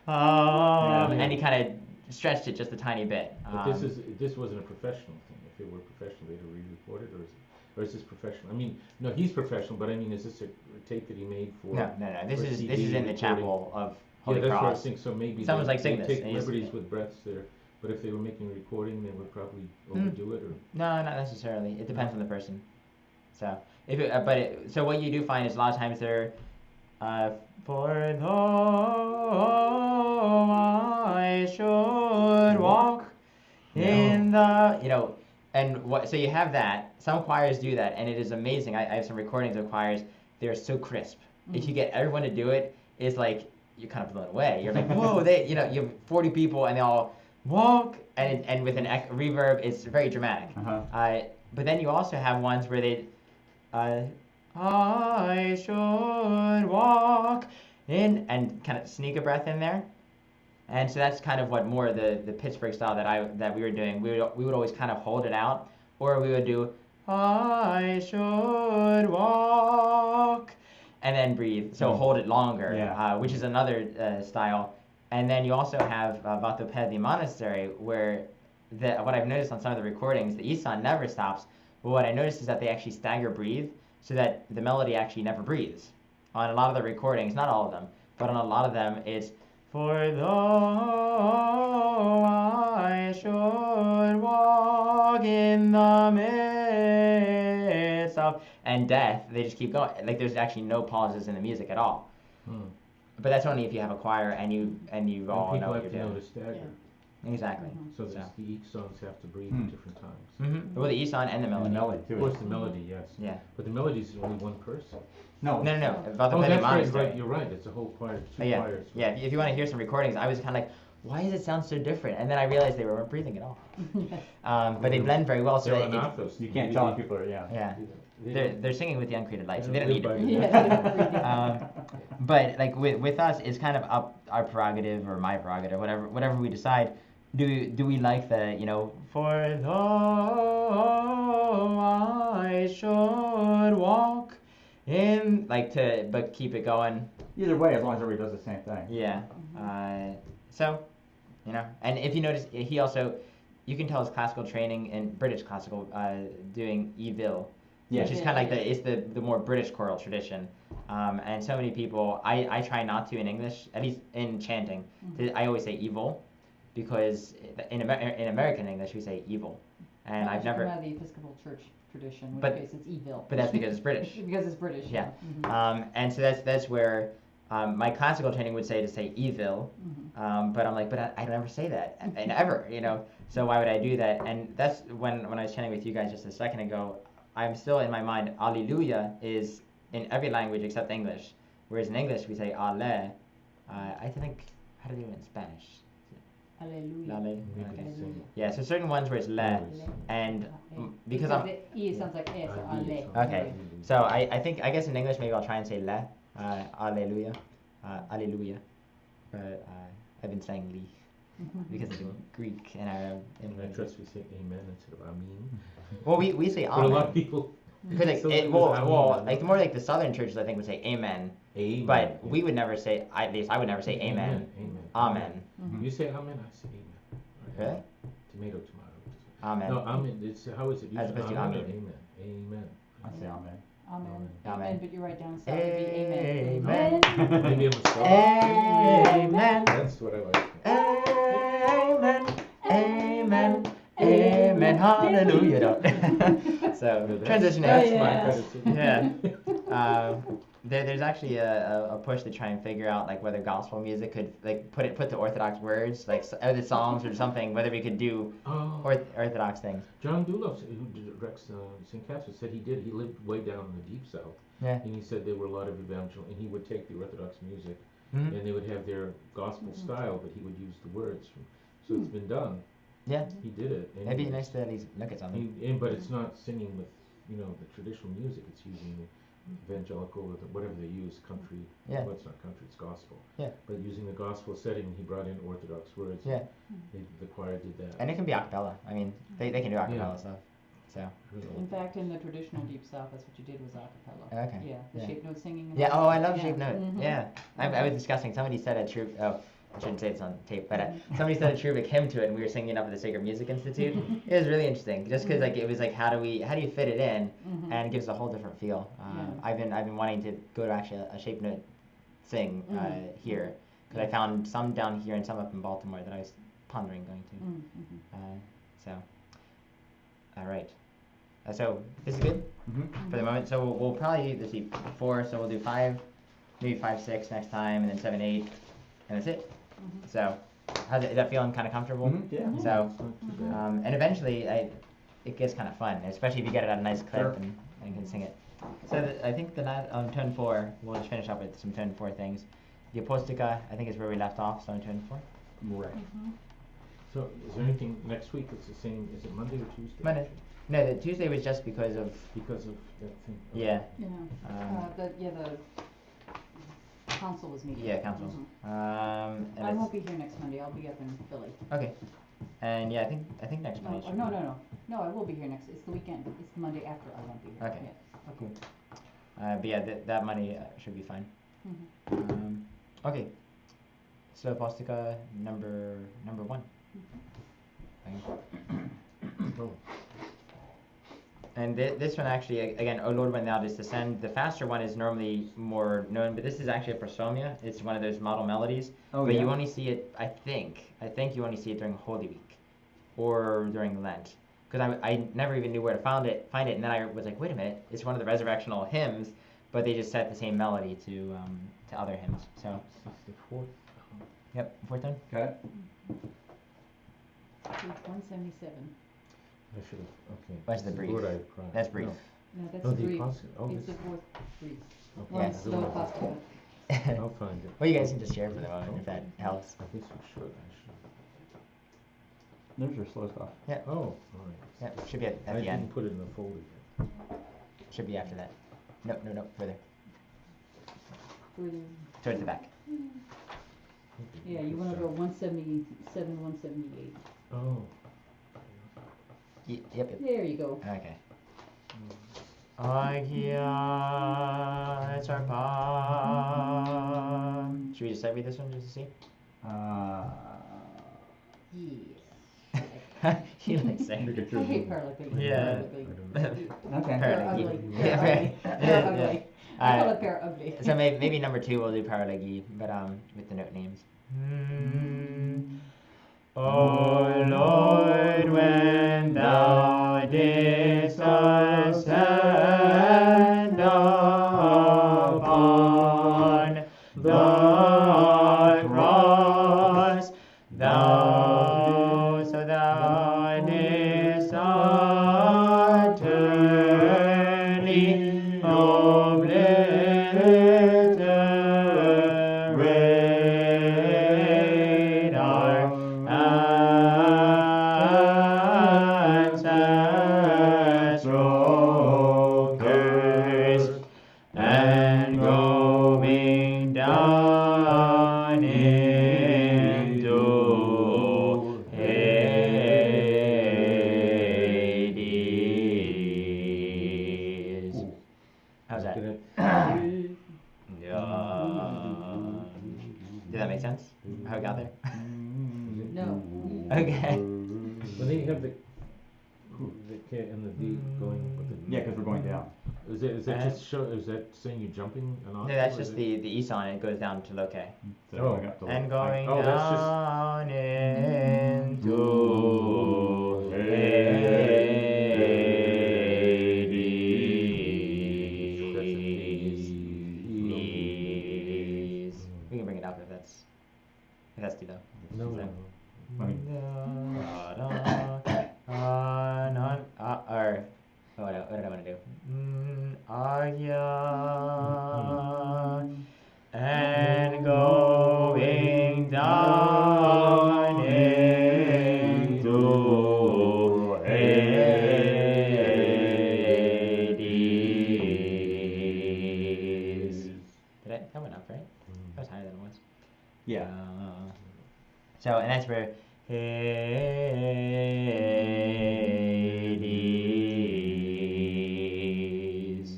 Yeah. and he kind of stretched it just a tiny bit. But this wasn't a professional thing. If it were professional, they'd have re-recorded, or is it? or is this professional? I mean, no, he's professional, but I mean, is this a tape that he made for? No. This for is CD in the recording? chapel of Yeah, Holy that's what I was Cross. thinking. So maybe Someone's like, they sing this, take and he's- liberties with breaths there. But if they were making a recording, they would probably overdo it, or No, not necessarily. It depends on the person. So so what you do find is a lot of times they're for though I should walk in the and what so you have that. Some choirs do that, and it is amazing. I have some recordings of choirs. They're so crisp. If you get everyone to do it, it's like you're kind of blown away. You're like, whoa! You have 40 people and they all walk, and with an reverb, it's very dramatic. But then you also have ones where they, I should walk in, and kind of sneak a breath in there. And so that's kind of what more the Pittsburgh style that we were doing. We would always kind of hold it out, or we would do I should walk, and then breathe. So hold it longer, which is another style. And then you also have Vatopedi Monastery, where what I've noticed on some of the recordings, the Isan never stops. But what I noticed is that they actually stagger breathe, so that the melody actually never breathes. On a lot of the recordings, not all of them, but on a lot of them, it's for though I should walk in the midst of and death, they just keep going. Like there's actually no pauses in the music at all. But that's only if you have a choir and you all know what you're doing. People have to know to stagger. Exactly. So the each songs have to breathe at different times. Well, the Isan and the melody. Too. Of course, the melody, yes. Yeah. But the melody is only one person. No. No. About the Oh, that's Monastery. right. You're right. It's a whole choir, two Yeah. choirs. Yeah. If you want to hear some recordings, I was kind of like, why does it sound so different? And then I realized they weren't breathing at all. But they blend very well. So They're it, anathos. You can't tell if people are, yeah. They They're singing with the uncreated light, so they don't live need to by breathe. that. But like with us, it's kind of up our prerogative or my prerogative, whatever we decide. Do we like the for though I should walk in but keep it going. Either way, as long as everybody does the same thing. Yeah. So and if you notice, he also you can tell his classical training in British classical doing evil. Which is kind of like it's the more British choral tradition. And so many people, I try not to in English, at least in chanting. I always say evil, because in American English we say evil, and I've never. Come out of the Episcopal Church tradition, in which But- case it's evil. But that's because it's British. Because it's British. Yeah. Mhm. And so that's where my classical training would say to say evil, but I'm like, but I don't ever say that, and ever, So why would I do that? And that's when I was chanting with you guys just a second ago. I'm still in my mind, Alleluia is in every language except English. Whereas in English we say Ale. I think, how do they do it in Spanish? Alleluia. Lale? We Okay. can sing. Yeah, so certain ones where it's Le, Always. and because I'm, the E sounds like E, so alle. Okay. so I guess in English maybe I'll try and say Le, Alleluia, Alleluia. But I've been saying Li, because of the Greek and Arab I influence. trust we say amen instead of amen. Well, we say But a lot Amen. of people. Because So it was amen. like the more like the southern churches I think would say Amen, Amen. but we would never say, at least I would never say Amen. Amen. Amen. You say amen, I say amen. Really? Tomato, tomato. Amen. No, amen. It's how is it? As opposed to Amen. amen. or Amen. Amen. I say amen. Amen. Amen. Amen, but you write down south would be amen. Amen. Maybe I'm a Amen. That's what I like. Amen. Amen. Amen. Hallelujah. So transitioning. That's yeah. my credit. Yeah. There's actually a push to try and figure out like whether gospel music could like put the Orthodox words like the Psalms or something, whether we could do Oh, Orthodox things. John Dulos, who directs St. Catherine's, said he did. He lived way down in the deep south, Yeah. and he said there were a lot of evangel, and he would take the Orthodox music, Mhm. and they would have their gospel style, but he would use the words. So it's been done. Yeah. He did it. And Maybe he- nice to at least look at something. But it's not singing with, the traditional music. It's using the evangelical or whatever they use, country. Yeah. Well, it's not country, it's gospel. Yeah. But using the gospel setting, he brought in Orthodox words. Yeah. The choir did that. And it can be a cappella. I mean, they can do a cappella Yeah. stuff. So. In fact, in the traditional deep south, that's what you did was a cappella. Okay. Yeah, the Yeah. shape note singing. and Yeah. all Oh, that. I love Yeah. shape note. Mhm. Yeah. I was discussing. Somebody said a troop. Oh, I shouldn't say it's on tape, but somebody said a cherubic hymn to it, and we were singing it up at the Sacred Music Institute. It was really interesting, just because like it was like how do you fit it in, and it gives a whole different feel. I've been wanting to go to actually a shape note thing here, because I found some down here and some up in Baltimore that I was pondering going to. So, all right. So this is good for the moment. So we'll probably let's see 4. So we'll do 5, maybe 5, 6 next time, and then 7, 8, and that's it. So, is that feeling kind of comfortable? Yeah. So, and eventually, it gets kind of fun, especially if you get it at a nice clip and can sing it. So I think on tone 4, we'll just finish up with some tone 4 things. The Aposticha, I think, is where we left off. So on tone 4. Right. So is there anything next week that's the same? Is it Monday or Tuesday? Monday. No, the Tuesday was just because of Because of that thing. Okay. yeah. The council was meeting. Yeah, council. And I it's- won't be here next Monday, I'll be up in Philly. Okay. And yeah, I think next Monday. should be good. No, I will be here next, it's the weekend, it's the Monday after I won't be here. Okay. Yeah, Cool. But yeah, that Monday should be fine. Okay. So Aposticha number 1. Oh. And this one actually, again, O Lord, when thou didst descend. The faster one is normally more known, but this is actually a prosomia. It's one of those model melodies. Oh, but yeah. you only see it, I think you only see it during Holy Week or during Lent. Because I never even knew where to find it, and then I was like, wait a minute, it's one of the resurrectional hymns, but they just set the same melody to other hymns. So, It's the 4th. yep, 4th tone. Got it? Page 177. I should have. Okay. That's the It's brief. Lord, I cry. That's brief. No, that's Oh, the the brief, Apostle. Oh, it's the this. 4th brief. Okay. One Yes. slow Aposticha. I'll find it. Well, you guys can just share for the moment if that helps. I guess we should. I should. There's your slow stuff. Oh, all right. Yep, should be at I the didn't end. put it in the folder yet. Should be after that. No, further. Further, Towards the back. Okay, yeah, you wanna go 177, 178. Oh. Yep. There you go. Okay. It's our palm. Should we just read this one just to see? Yes. He likes saying. I hate paralelepiped. Yeah. Okay. They're Paralelepiped. ugly. Yeah, right. They're ugly. I call Uh, it pair ugly. So maybe number 2 we'll do paralegi, but with the note names. O Lord, when thou didst ascend upon the cross, thou didst utterly obliterate our ancestral curse, and going down into Hades. How's that? Did Did that make sense? How it got there? No. Okay. When they have the K and the D going with the Yeah, because we're going down. Is that just show? Is that saying you're jumping an No, octave? that's or just is the E on it goes down to low K. So Oh. going up to And going Oh, that's just- down into Hades. We can bring it up if that's too low. No, no, no. I mean, Or what did I want to do? And going down into Hades. That went up, right? That was higher than it was. yeah. So, and that's where Hades.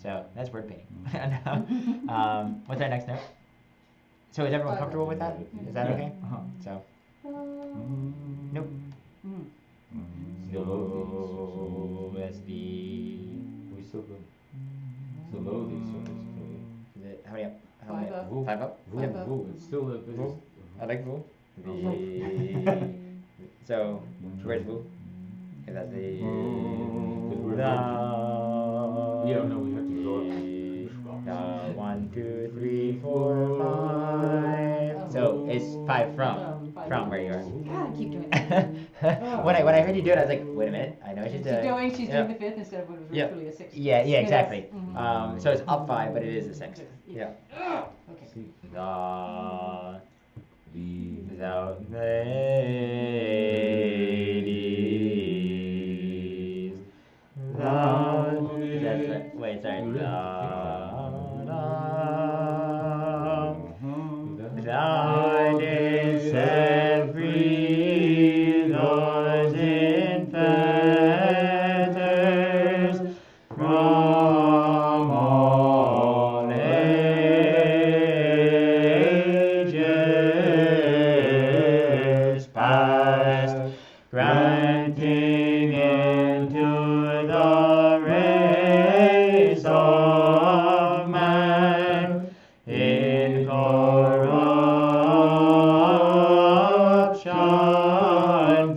So that's word painting. What's our next note? So is everyone Five comfortable with up. that? Is that Yeah. okay? Uh-huh. So Nope. do as the We still go. It's the low D, so is it, how many up? How Five many up. Voo. Five up? Voo, Yep. Five up. voo. It's still a. Voo. I like Voo. Okay. So where's Voo? Okay, that's the Yeah, no, we have to go up. the 1, 2, 3, 4, 5. So it's 5 from where you are. God, I keep doing that. when I heard you do it, I was like, wait a minute, I know what she's doing. She's Yeah. doing the fifth instead of what was Yep. really a sixth. Yeah, Yes. exactly. Mhm. So it's up 5, but it is a sixth. Yeah. Yeah. Okay. See, The the. ladies. That's right. Wait, sorry. You really Thou didst set free those in fetters from all ages past, granting into the race of man incorruption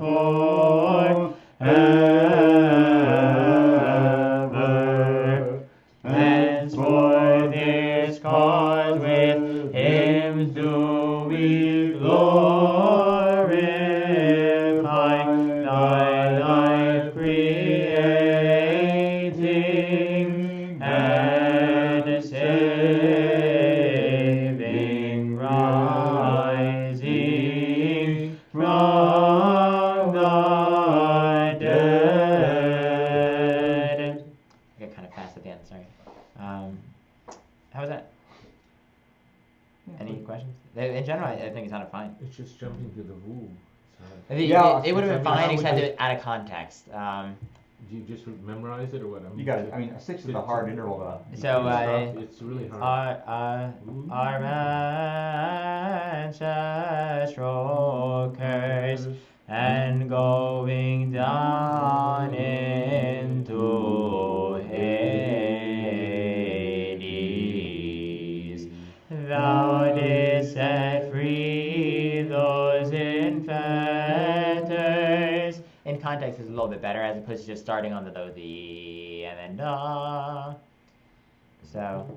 forever. Henceforth this cause with hymns do we glorify, thy life creating and saving, rising from the dead. I got kind of fast at the end, sorry. How was that? Any questions? In general, I think it sounded fine. It's just jumping to the voo. It's hard. It would have been I mean, fine how except would you- out of context. Do you just memorize it or what? I mean, You got it. I mean, a 6 is a hard interval to. So, it's really hard. our ancestral curse and going down into Hades, thou didst set free those in fetters. In context is a little bit better as opposed to just starting on the and then da. So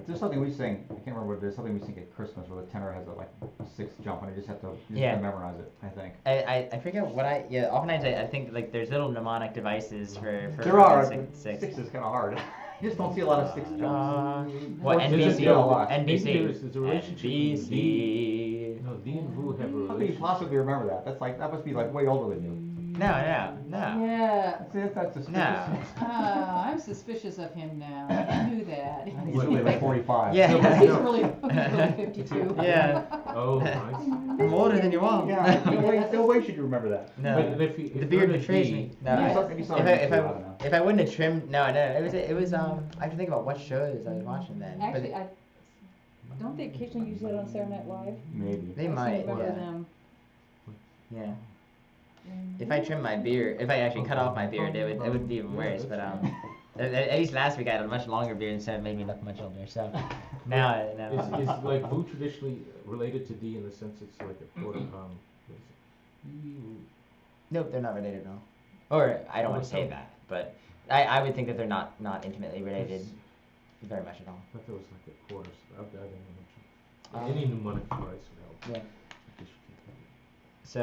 There's something we sing. I can't remember what it is. Something we sing at Christmas where the tenor has a 6th jump, and you just have to memorize it. I think. I forget what oftentimes I think like there's little mnemonic devices for There are. six. 6 is kind of hard. You just don't see a lot of 6 jumps. What There's NBC? a lot. Maybe NBC. there's a relationship between NBC. No, D and Voo have a How can you relationship. possibly remember that? That must be like way older than you. No. Yeah. That's suspicious. No. I'm suspicious of him now. I knew that. He's really like 45. Yeah. He's really 52. Yeah. Oh, nice. I'm older than your mom. Yeah. No way should you remember that. No. But if you, The if beard you're betrays D, me. No. Yeah. Maybe If something I I don't know. if I wouldn't have trimmed no, it was I have to think about what shows I was watching then. But Actually, don't they occasionally use that on Saturday Night Live? Maybe. they I might. seem to remember Yeah. them. Yeah. If I trim my beard, if I actually cut off my beard, it would be even worse. But at least last week I had a much longer beard, so it made me look much older. So now. is like Voo traditionally related to D in the sense it's like a quarter pound? Nope, they're not related at all. Or I don't want to say that, but I would think that they're not intimately related very much at all. I thought it was like a quarter. So I didn't know. Any mnemonic device would help. Yeah. I guess you can't have it. So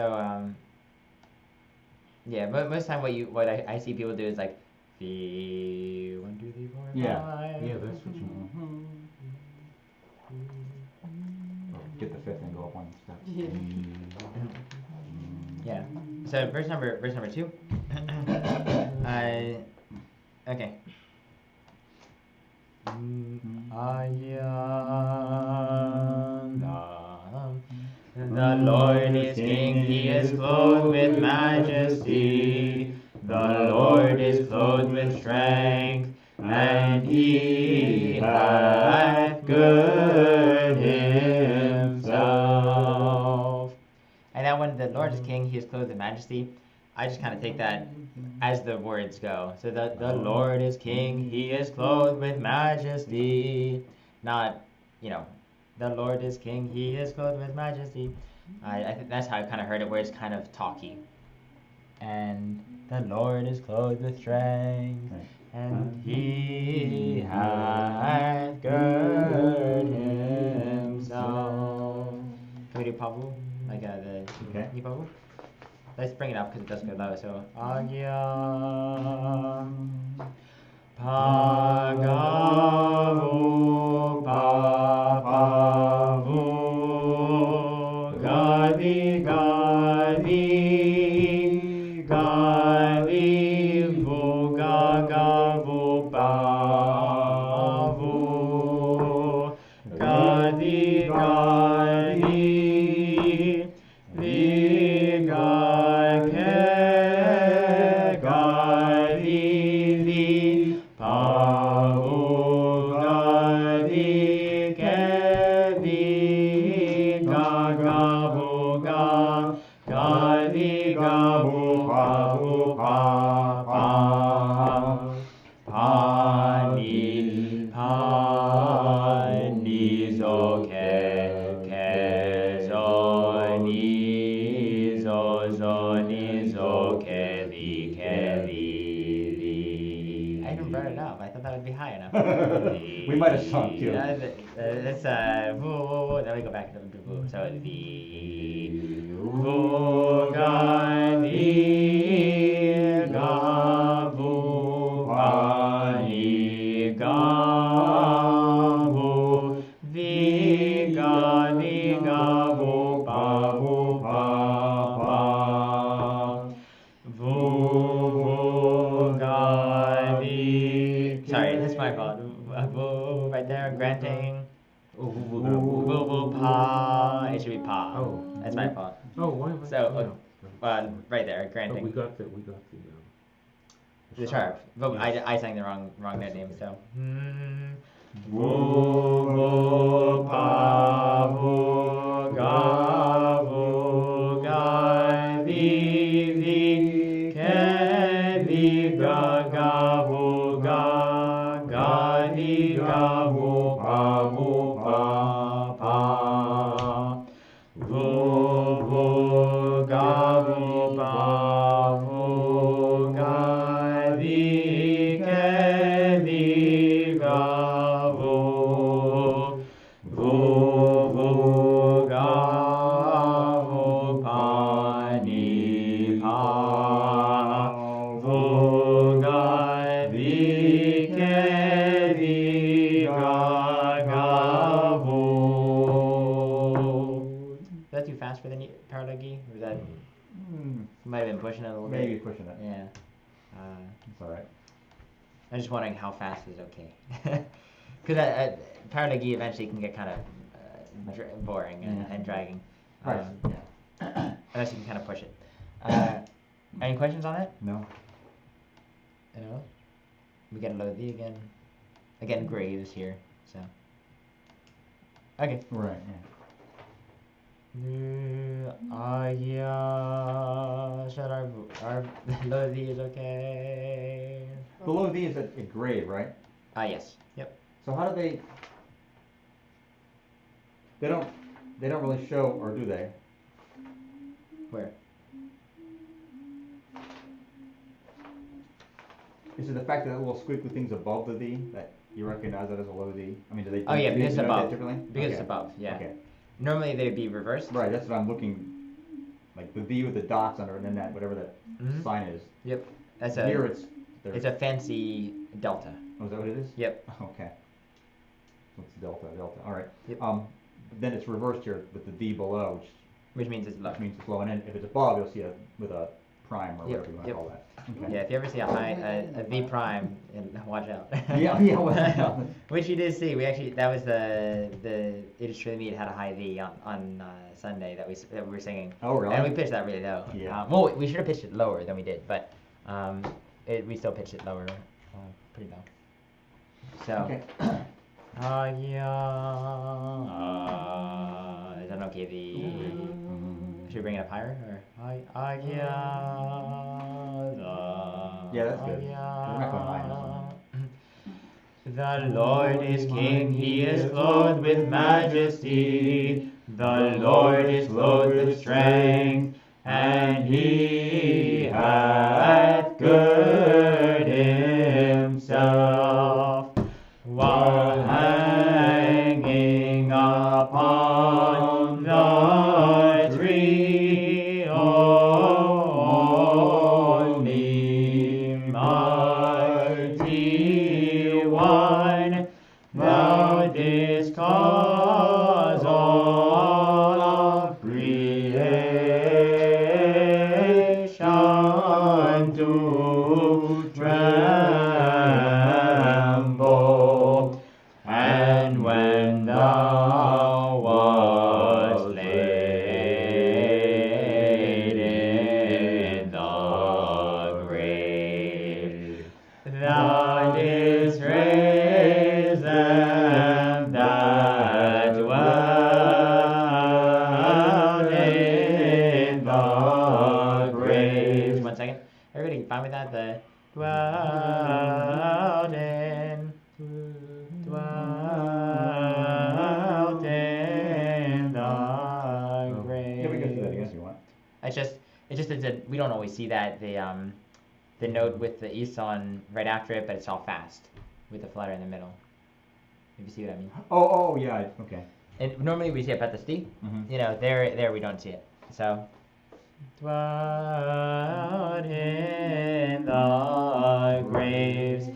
yeah, most time what I see people do is like the 1, 2, 3, 4, 5. Yeah, that's what you mean. Get the 5th and go up 1 step. Yeah. So verse number 2. Okay. The Lord is King, He is clothed with majesty. The Lord is clothed with strength, and He hath girded the Lord is king, he is clothed in majesty, I just kind of take that as the words go. So the Lord is king, he is clothed with majesty. Not, the Lord is king, he is clothed with majesty. I think that's how I kind of heard it, where it's kind of talky. And the Lord is clothed with strength, and he hath girded himself. Can we do Pavu? Like the Ni Pavu? Let's bring it up because it does go low. So Agya Pagavu Papavu Gadi Gadi Gadi Vugagavu Pavu Gadi Gadi Vigake Gadi Vi Pavu Gadi Kevi Gagavu Ga Gadi Gavu Pavu Papa Pani Pani Zoke Kezoni Zozoni Zokevi Kevi I even brought it up. I thought that would be high enough. We might have sung too. Let's woo. Then we go back to the woo. So it'd be woo gani gavu pani gavu vi gani gavu pavu papa Vugadi. Sorry, that's my fault. Right there, granting. Pa. It should be pa. Oh. That's my fault. Oh, why? So, right there, granting. We got the The sharp. But Yes. I sang the wrong note name, so. Vu pa vu ga vu ga vi vi ke vi ga ga vu ga ga vi ga vu pa vu pa pa vu vu ga vu pa vu ga vi ke vi ga vu vu vu ga vu pa ni pa vu ga vi ke vi ga ga vu. Is that too fast for the paralogy? Or was that might have been pushing it a little bit? Maybe pushing it. Yeah. It's alright. I'm just wondering how fast is okay. Because paralogy eventually can get kind of boring and dragging. Right. Unless you can kind of push it. Any questions on it? No. No? We get a load of the again. Again, Graves here, so. Okay. Right, Should our load of the is okay? Below thee is a grave, right? Yes. Yep. So how do they don't really show, or do they? Where? Is it the fact that the little squiggly thing's above the D that you recognize that as a low D? I mean, do they? Oh yeah, do because they it's denote that above. differently? Because Okay. it's above, yeah. Okay. Normally they'd be reversed. Right, that's what I'm looking. Like the V with the dots under it, and then that whatever that sign is. Yep. That's Here it's a fancy delta. Oh, is that what it is? Yep. Okay. So it's delta. All right. Yep. Then it's reversed here with the D below, Which means it's low. which means it's low, and then if it's above, you'll see a with a prime or Yep, whatever you want to yep. call that. Okay. Yeah, if you ever see a V prime, watch out. Yeah, well, Which you did see. We actually that was the It Is True to Me. It had a high V on Sunday that we were singing. Oh, really? And we pitched that really low. Yeah. Well, we should have pitched it lower than we did, but we still pitched it lower, pretty low. So. Okay. Is that okay? Should we bring it up higher or? Yeah, that's good. We're not going high enough. The Lord is King, He is clothed with majesty. The Lord is clothed with strength, and He hath girded Himself, while hanging upon the tree. Only mighty One, thou didst cause all of creation to tremble, and when thou wast laid in the grave, thou didst raise them that dwell in the graves. 1 second. Everybody fine with that? The dwelled in the grave. Yeah, we can do that again if you want. It's just that we don't always see that the note with the is on right after it, but it's all fast with the flutter in the middle. If you see what I mean. Oh, yeah, okay. And normally we see it Aposticha. Mhm. You know, there we don't see it. So dwelled in the graves,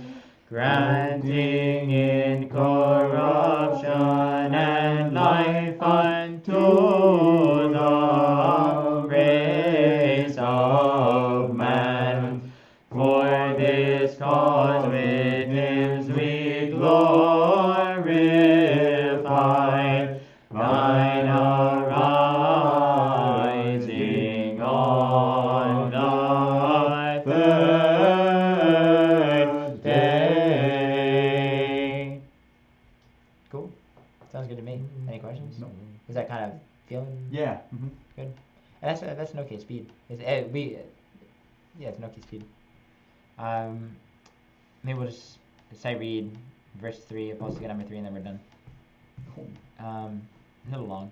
granting incorruption and life unto the race of man. For this cause with hymns we glorify thine arising on the third day. Cool. Sounds good to me. Any questions? No. Was that kind of feeling Yeah. Mm-hmm. good? And that's an okay speed. It's an okay speed. Maybe we'll just say read verse 3, Aposticha number 3, and then we're done. A little long.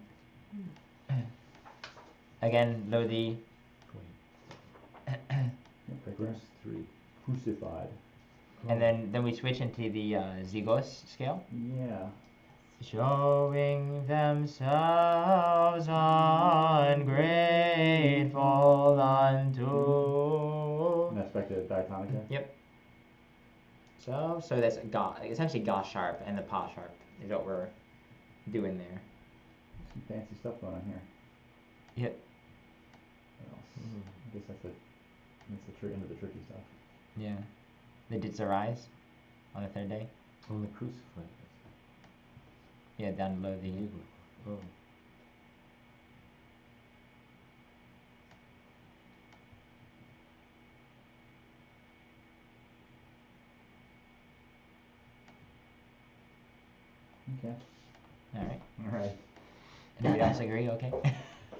Again, lo thee. Verse 3. Crucified. And then we switch into the Zygos scale. Yeah. Showing themselves ungrateful unto. And that's back to diatonic there? Yep. So that's ga, essentially ga sharp and the pa sharp is what we're doing there. Some fancy stuff going on here. Yep. What else? I guess that's the end of the tricky stuff. Yeah. They did arise on the third day. On the crucified. Yeah, down below the. Oh. Okay. All right. All right. Anybody else agree? Okay.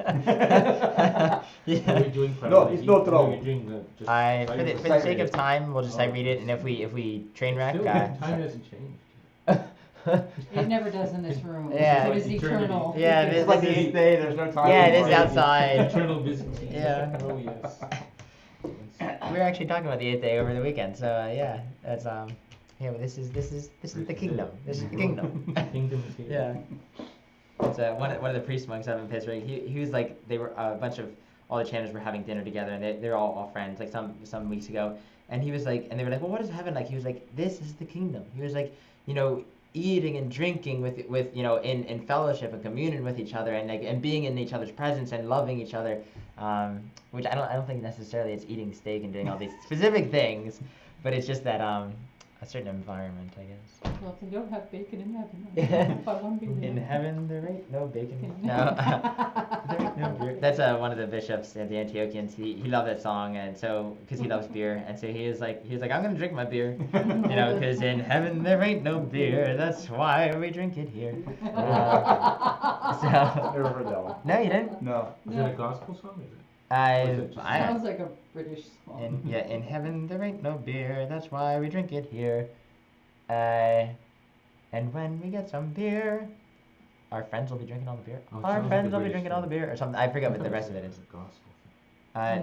Are we doing No, it's no trouble. Are we doing just For the sight sake read of it. time, we'll just Oh. sight read it, and if we train wreck, Still, time hasn't changed. It never does in this room. Yeah. It is eternal. Yeah, it It's is. like the eighth day, there's no time. Yeah, it is anymore. outside. Eternal visiting. Yeah. Oh yes. We were actually talking about the 8th day over the weekend, so yeah, that's yeah, but this is the kingdom. This is the kingdom. Kingdom is here. Yeah. It's one of the priest monks up in Pittsburgh. He was like, they were a bunch of all the chanters were having dinner together, and they're all friends. Like some weeks ago, and he was like, and they were like, well, what is heaven like? He was like, this is the kingdom. He was like, eating and drinking with in fellowship and communion with each other, and being in each other's presence and loving each other, which I don't think necessarily it's eating steak and doing all these specific things, but it's just that a certain environment, I guess. Well, if they don't have bacon in heaven, Yeah. I won't be there. In heaven there ain't no bacon. Bacon. No. There ain't no beer. That's one of the bishops at the Antiochians. He loved that song, and so because he loves beer, and so he was like I'm gonna drink my beer, because in heaven there ain't no beer. That's why we drink it here. So Never heard that one. no, you didn't. No. Is it a gospel song? Is it? I Sounds like a British song. in heaven there ain't no beer. That's why we drink it here. And when we get some beer, our friends will be drinking all the beer. Oh, it Our sounds like friends a will be British drinking all the thing. beer, or something. I forget what the thought rest of it was is. a gospel thing.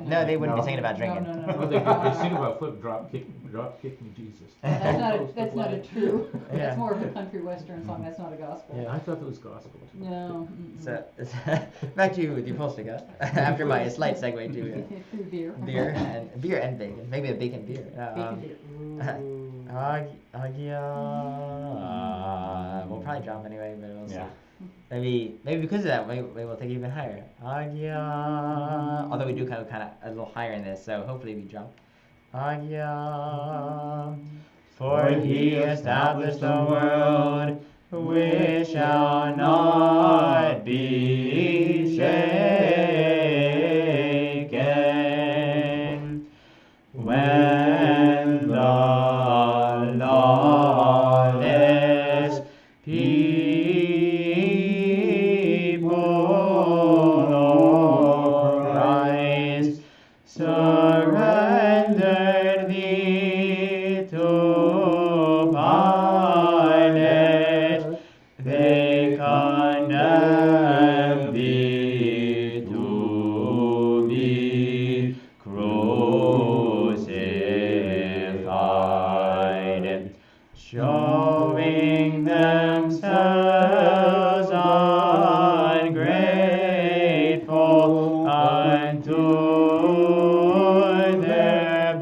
No, they wouldn't be No. singing about drinking. No. Well, they sing about drop kicking Jesus. That's not a true, Yeah. that's more of a country western song, that's not a gospel. Yeah. I thought that was gospel too. No. So back to the Aposticha. After my slight segue to To beer. beer and bacon, maybe a bacon beer. Bacon beer. We'll probably drop anyway, but we'll see. Yeah. Maybe because of that, maybe we'll take it even higher. Although we do kind of a little higher in this, so hopefully we drop. For he established the world, we shall not be shaken. When the lawless people of Christ surrendered thee to Pilate, they condemned thee to be crucified, showing themselves ungrateful unto their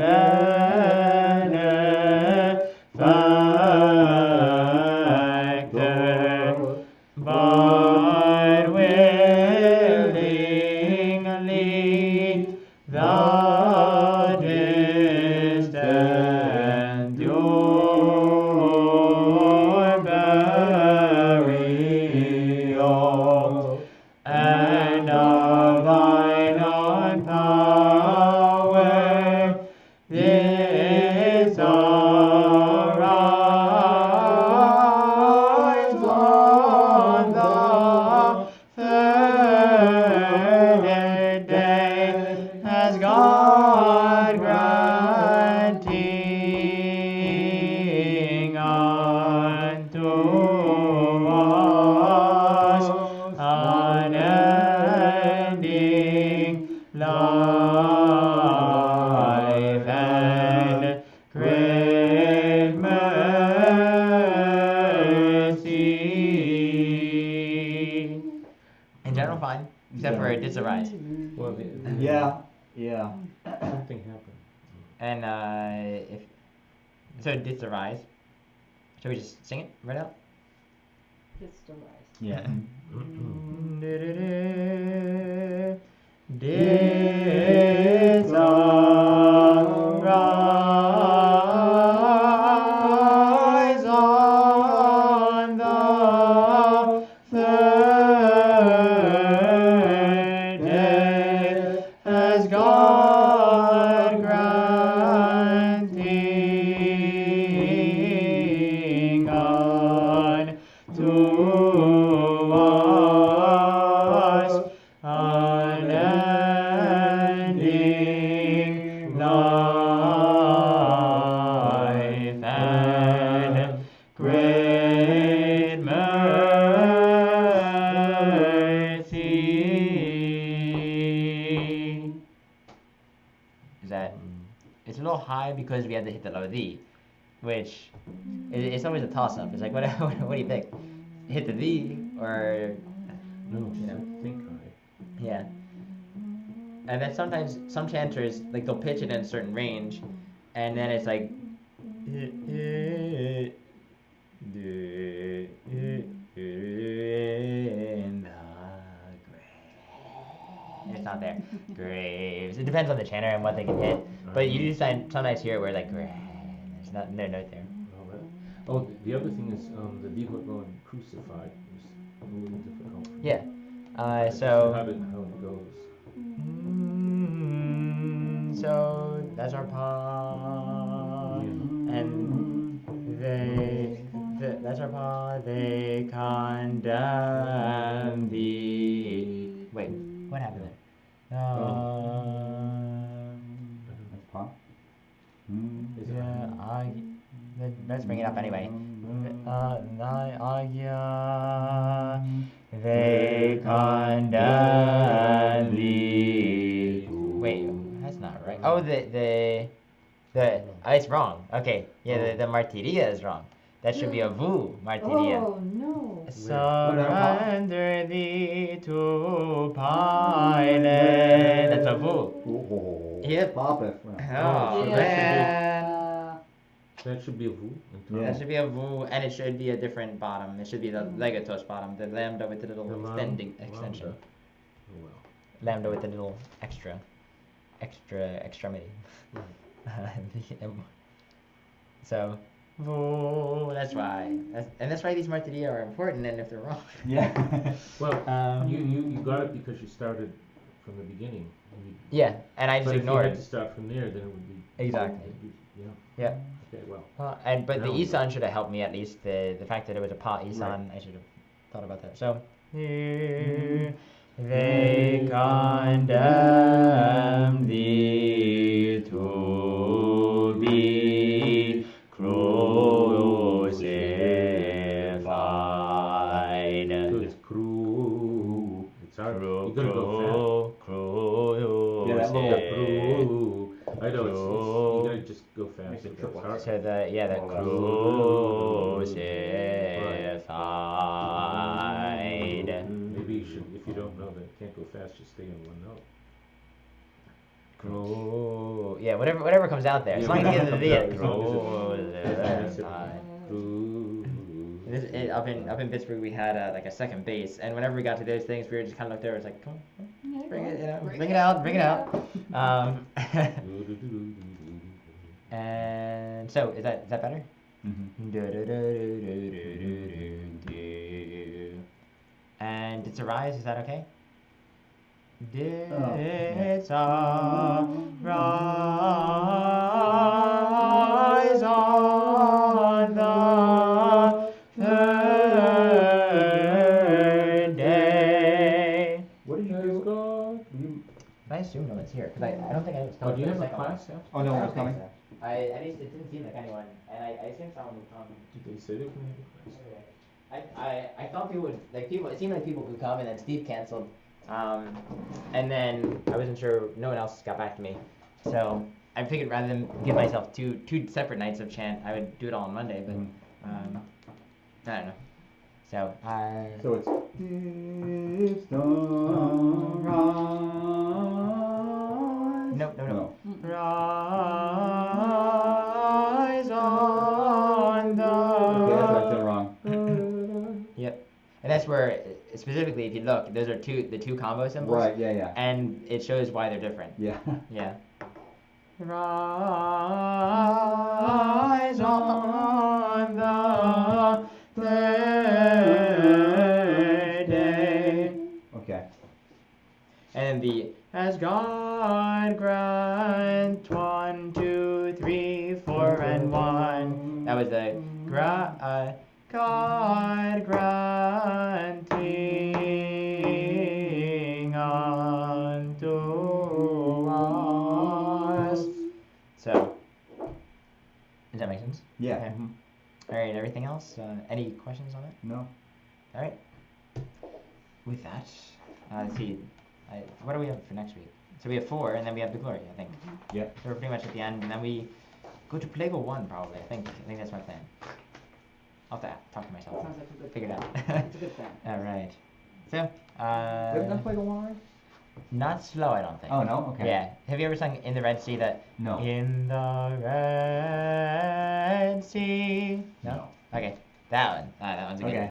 benefactor, but willingly thou didst endure burial, and of thine own power didst arise on the third day, as God granting unto us unending life and great mercy. In general, fine, except for it did arise. Well, Yeah. something happened. And if so, it did arise. Should we just sing it right out? It's still rise. Yeah. Didst arise on the third day, as God granting unto us unending life and great mercy. Is that? It's a little high because we had to hit the low D, which it's always a toss-up. It's like, what do you pick? Hit the D or No, You know. think high. yeah. And then sometimes some chanters they'll pitch it in a certain range, and then it's like in the grave. It's not there. Graves. It depends on the chanter and what they can hit. But you do sometimes hear it where like grave. There's no note there. Oh, the other thing is the vehicle going crucified is a little difficult. Yeah. How So. how it goes. So that's our paw, and that's our paw. They condemn thee. Wait, what happened there? That's paw. Let's bring it up anyway. They condemn thee. Wait, that's not right. Oh, it's wrong. Okay, yeah, the martiria is wrong. That should be a vu martiria. Oh no. Surrender thee to Pilate. That's a vu. Yep. Pop it. Oh, so man. That should be a vu. That should be a vu, and it should be a different bottom. It should be the legatos bottom, the lambda with the little extension. Oh, well. Lambda with the little extra extremity. So, vu, that's why. That's why these martiria are important, and if they're wrong. Yeah. Well, you got it because you started from the beginning. Yeah, and I just but ignored. if you had to start from there, then it would be Exactly. Yeah. Yeah. Okay. Well. But the Now we Isan should have helped me at least. The fact that it was a pa Isan, I should have thought about that. So, they condemn thee to be crucified. So it's cru. It's hard. You gotta go fast. Yeah, that little I know it's you gotta just go fast. Make it It's triple. hard. So the crucified. Maybe you should, if you don't know that can't go fast, just stay on one note. Yeah, whatever comes out there. As long as you get to the end. Up in Pittsburgh, we had like a second bass, and whenever we got to those things, we were just kind of looked over. It's like, come on, bring it, bring it out. And so, is that better? And it's a rise. Is that okay? It's a rise on the third day. What did you do? I assume no one's here because I don't think anyone's Oh, coming. do you for have the a second one. class after? Oh, no I one don't was think coming? so. At least it didn't seem like anyone, and I assume someone would come. Did they say they were gonna have a class? I thought people would it seemed like people would come, and then Steve canceled, and then I wasn't sure. No one else got back to me, so I figured rather than give myself two separate nights of chant, I would do it all on Monday. But I don't know. So So it's the rise. no. No. Rise on the. Okay, that's what I did wrong. Yep. And that's where, specifically, if you look, those are the two combo symbols. Right, yeah. And it shows why they're different. Yeah. Yeah. Rise on the third day. Okay. And the as God grant 1, 2, 3, 4, and 1. That was the God granting unto us. So, does that make sense? Yeah. Okay. All right. Everything else? Any questions on it? No. All right. With that, let's see. What do we have for next week? So we have 4, and then we have the glory, I think. Yeah. So we're pretty much at the end, and then we go to Plago 1 probably. I think that's my plan. I'll have to talk to myself. Sounds like a good Figure it plan. out. It's a good plan. All right. So, You haven't done Plague of Wine? not slow, I don't think. Oh, no? Okay. Yeah. Have you ever sung In the Red Sea? That No. In the Red Sea. No. Okay. That one. That one's a good Okay. one.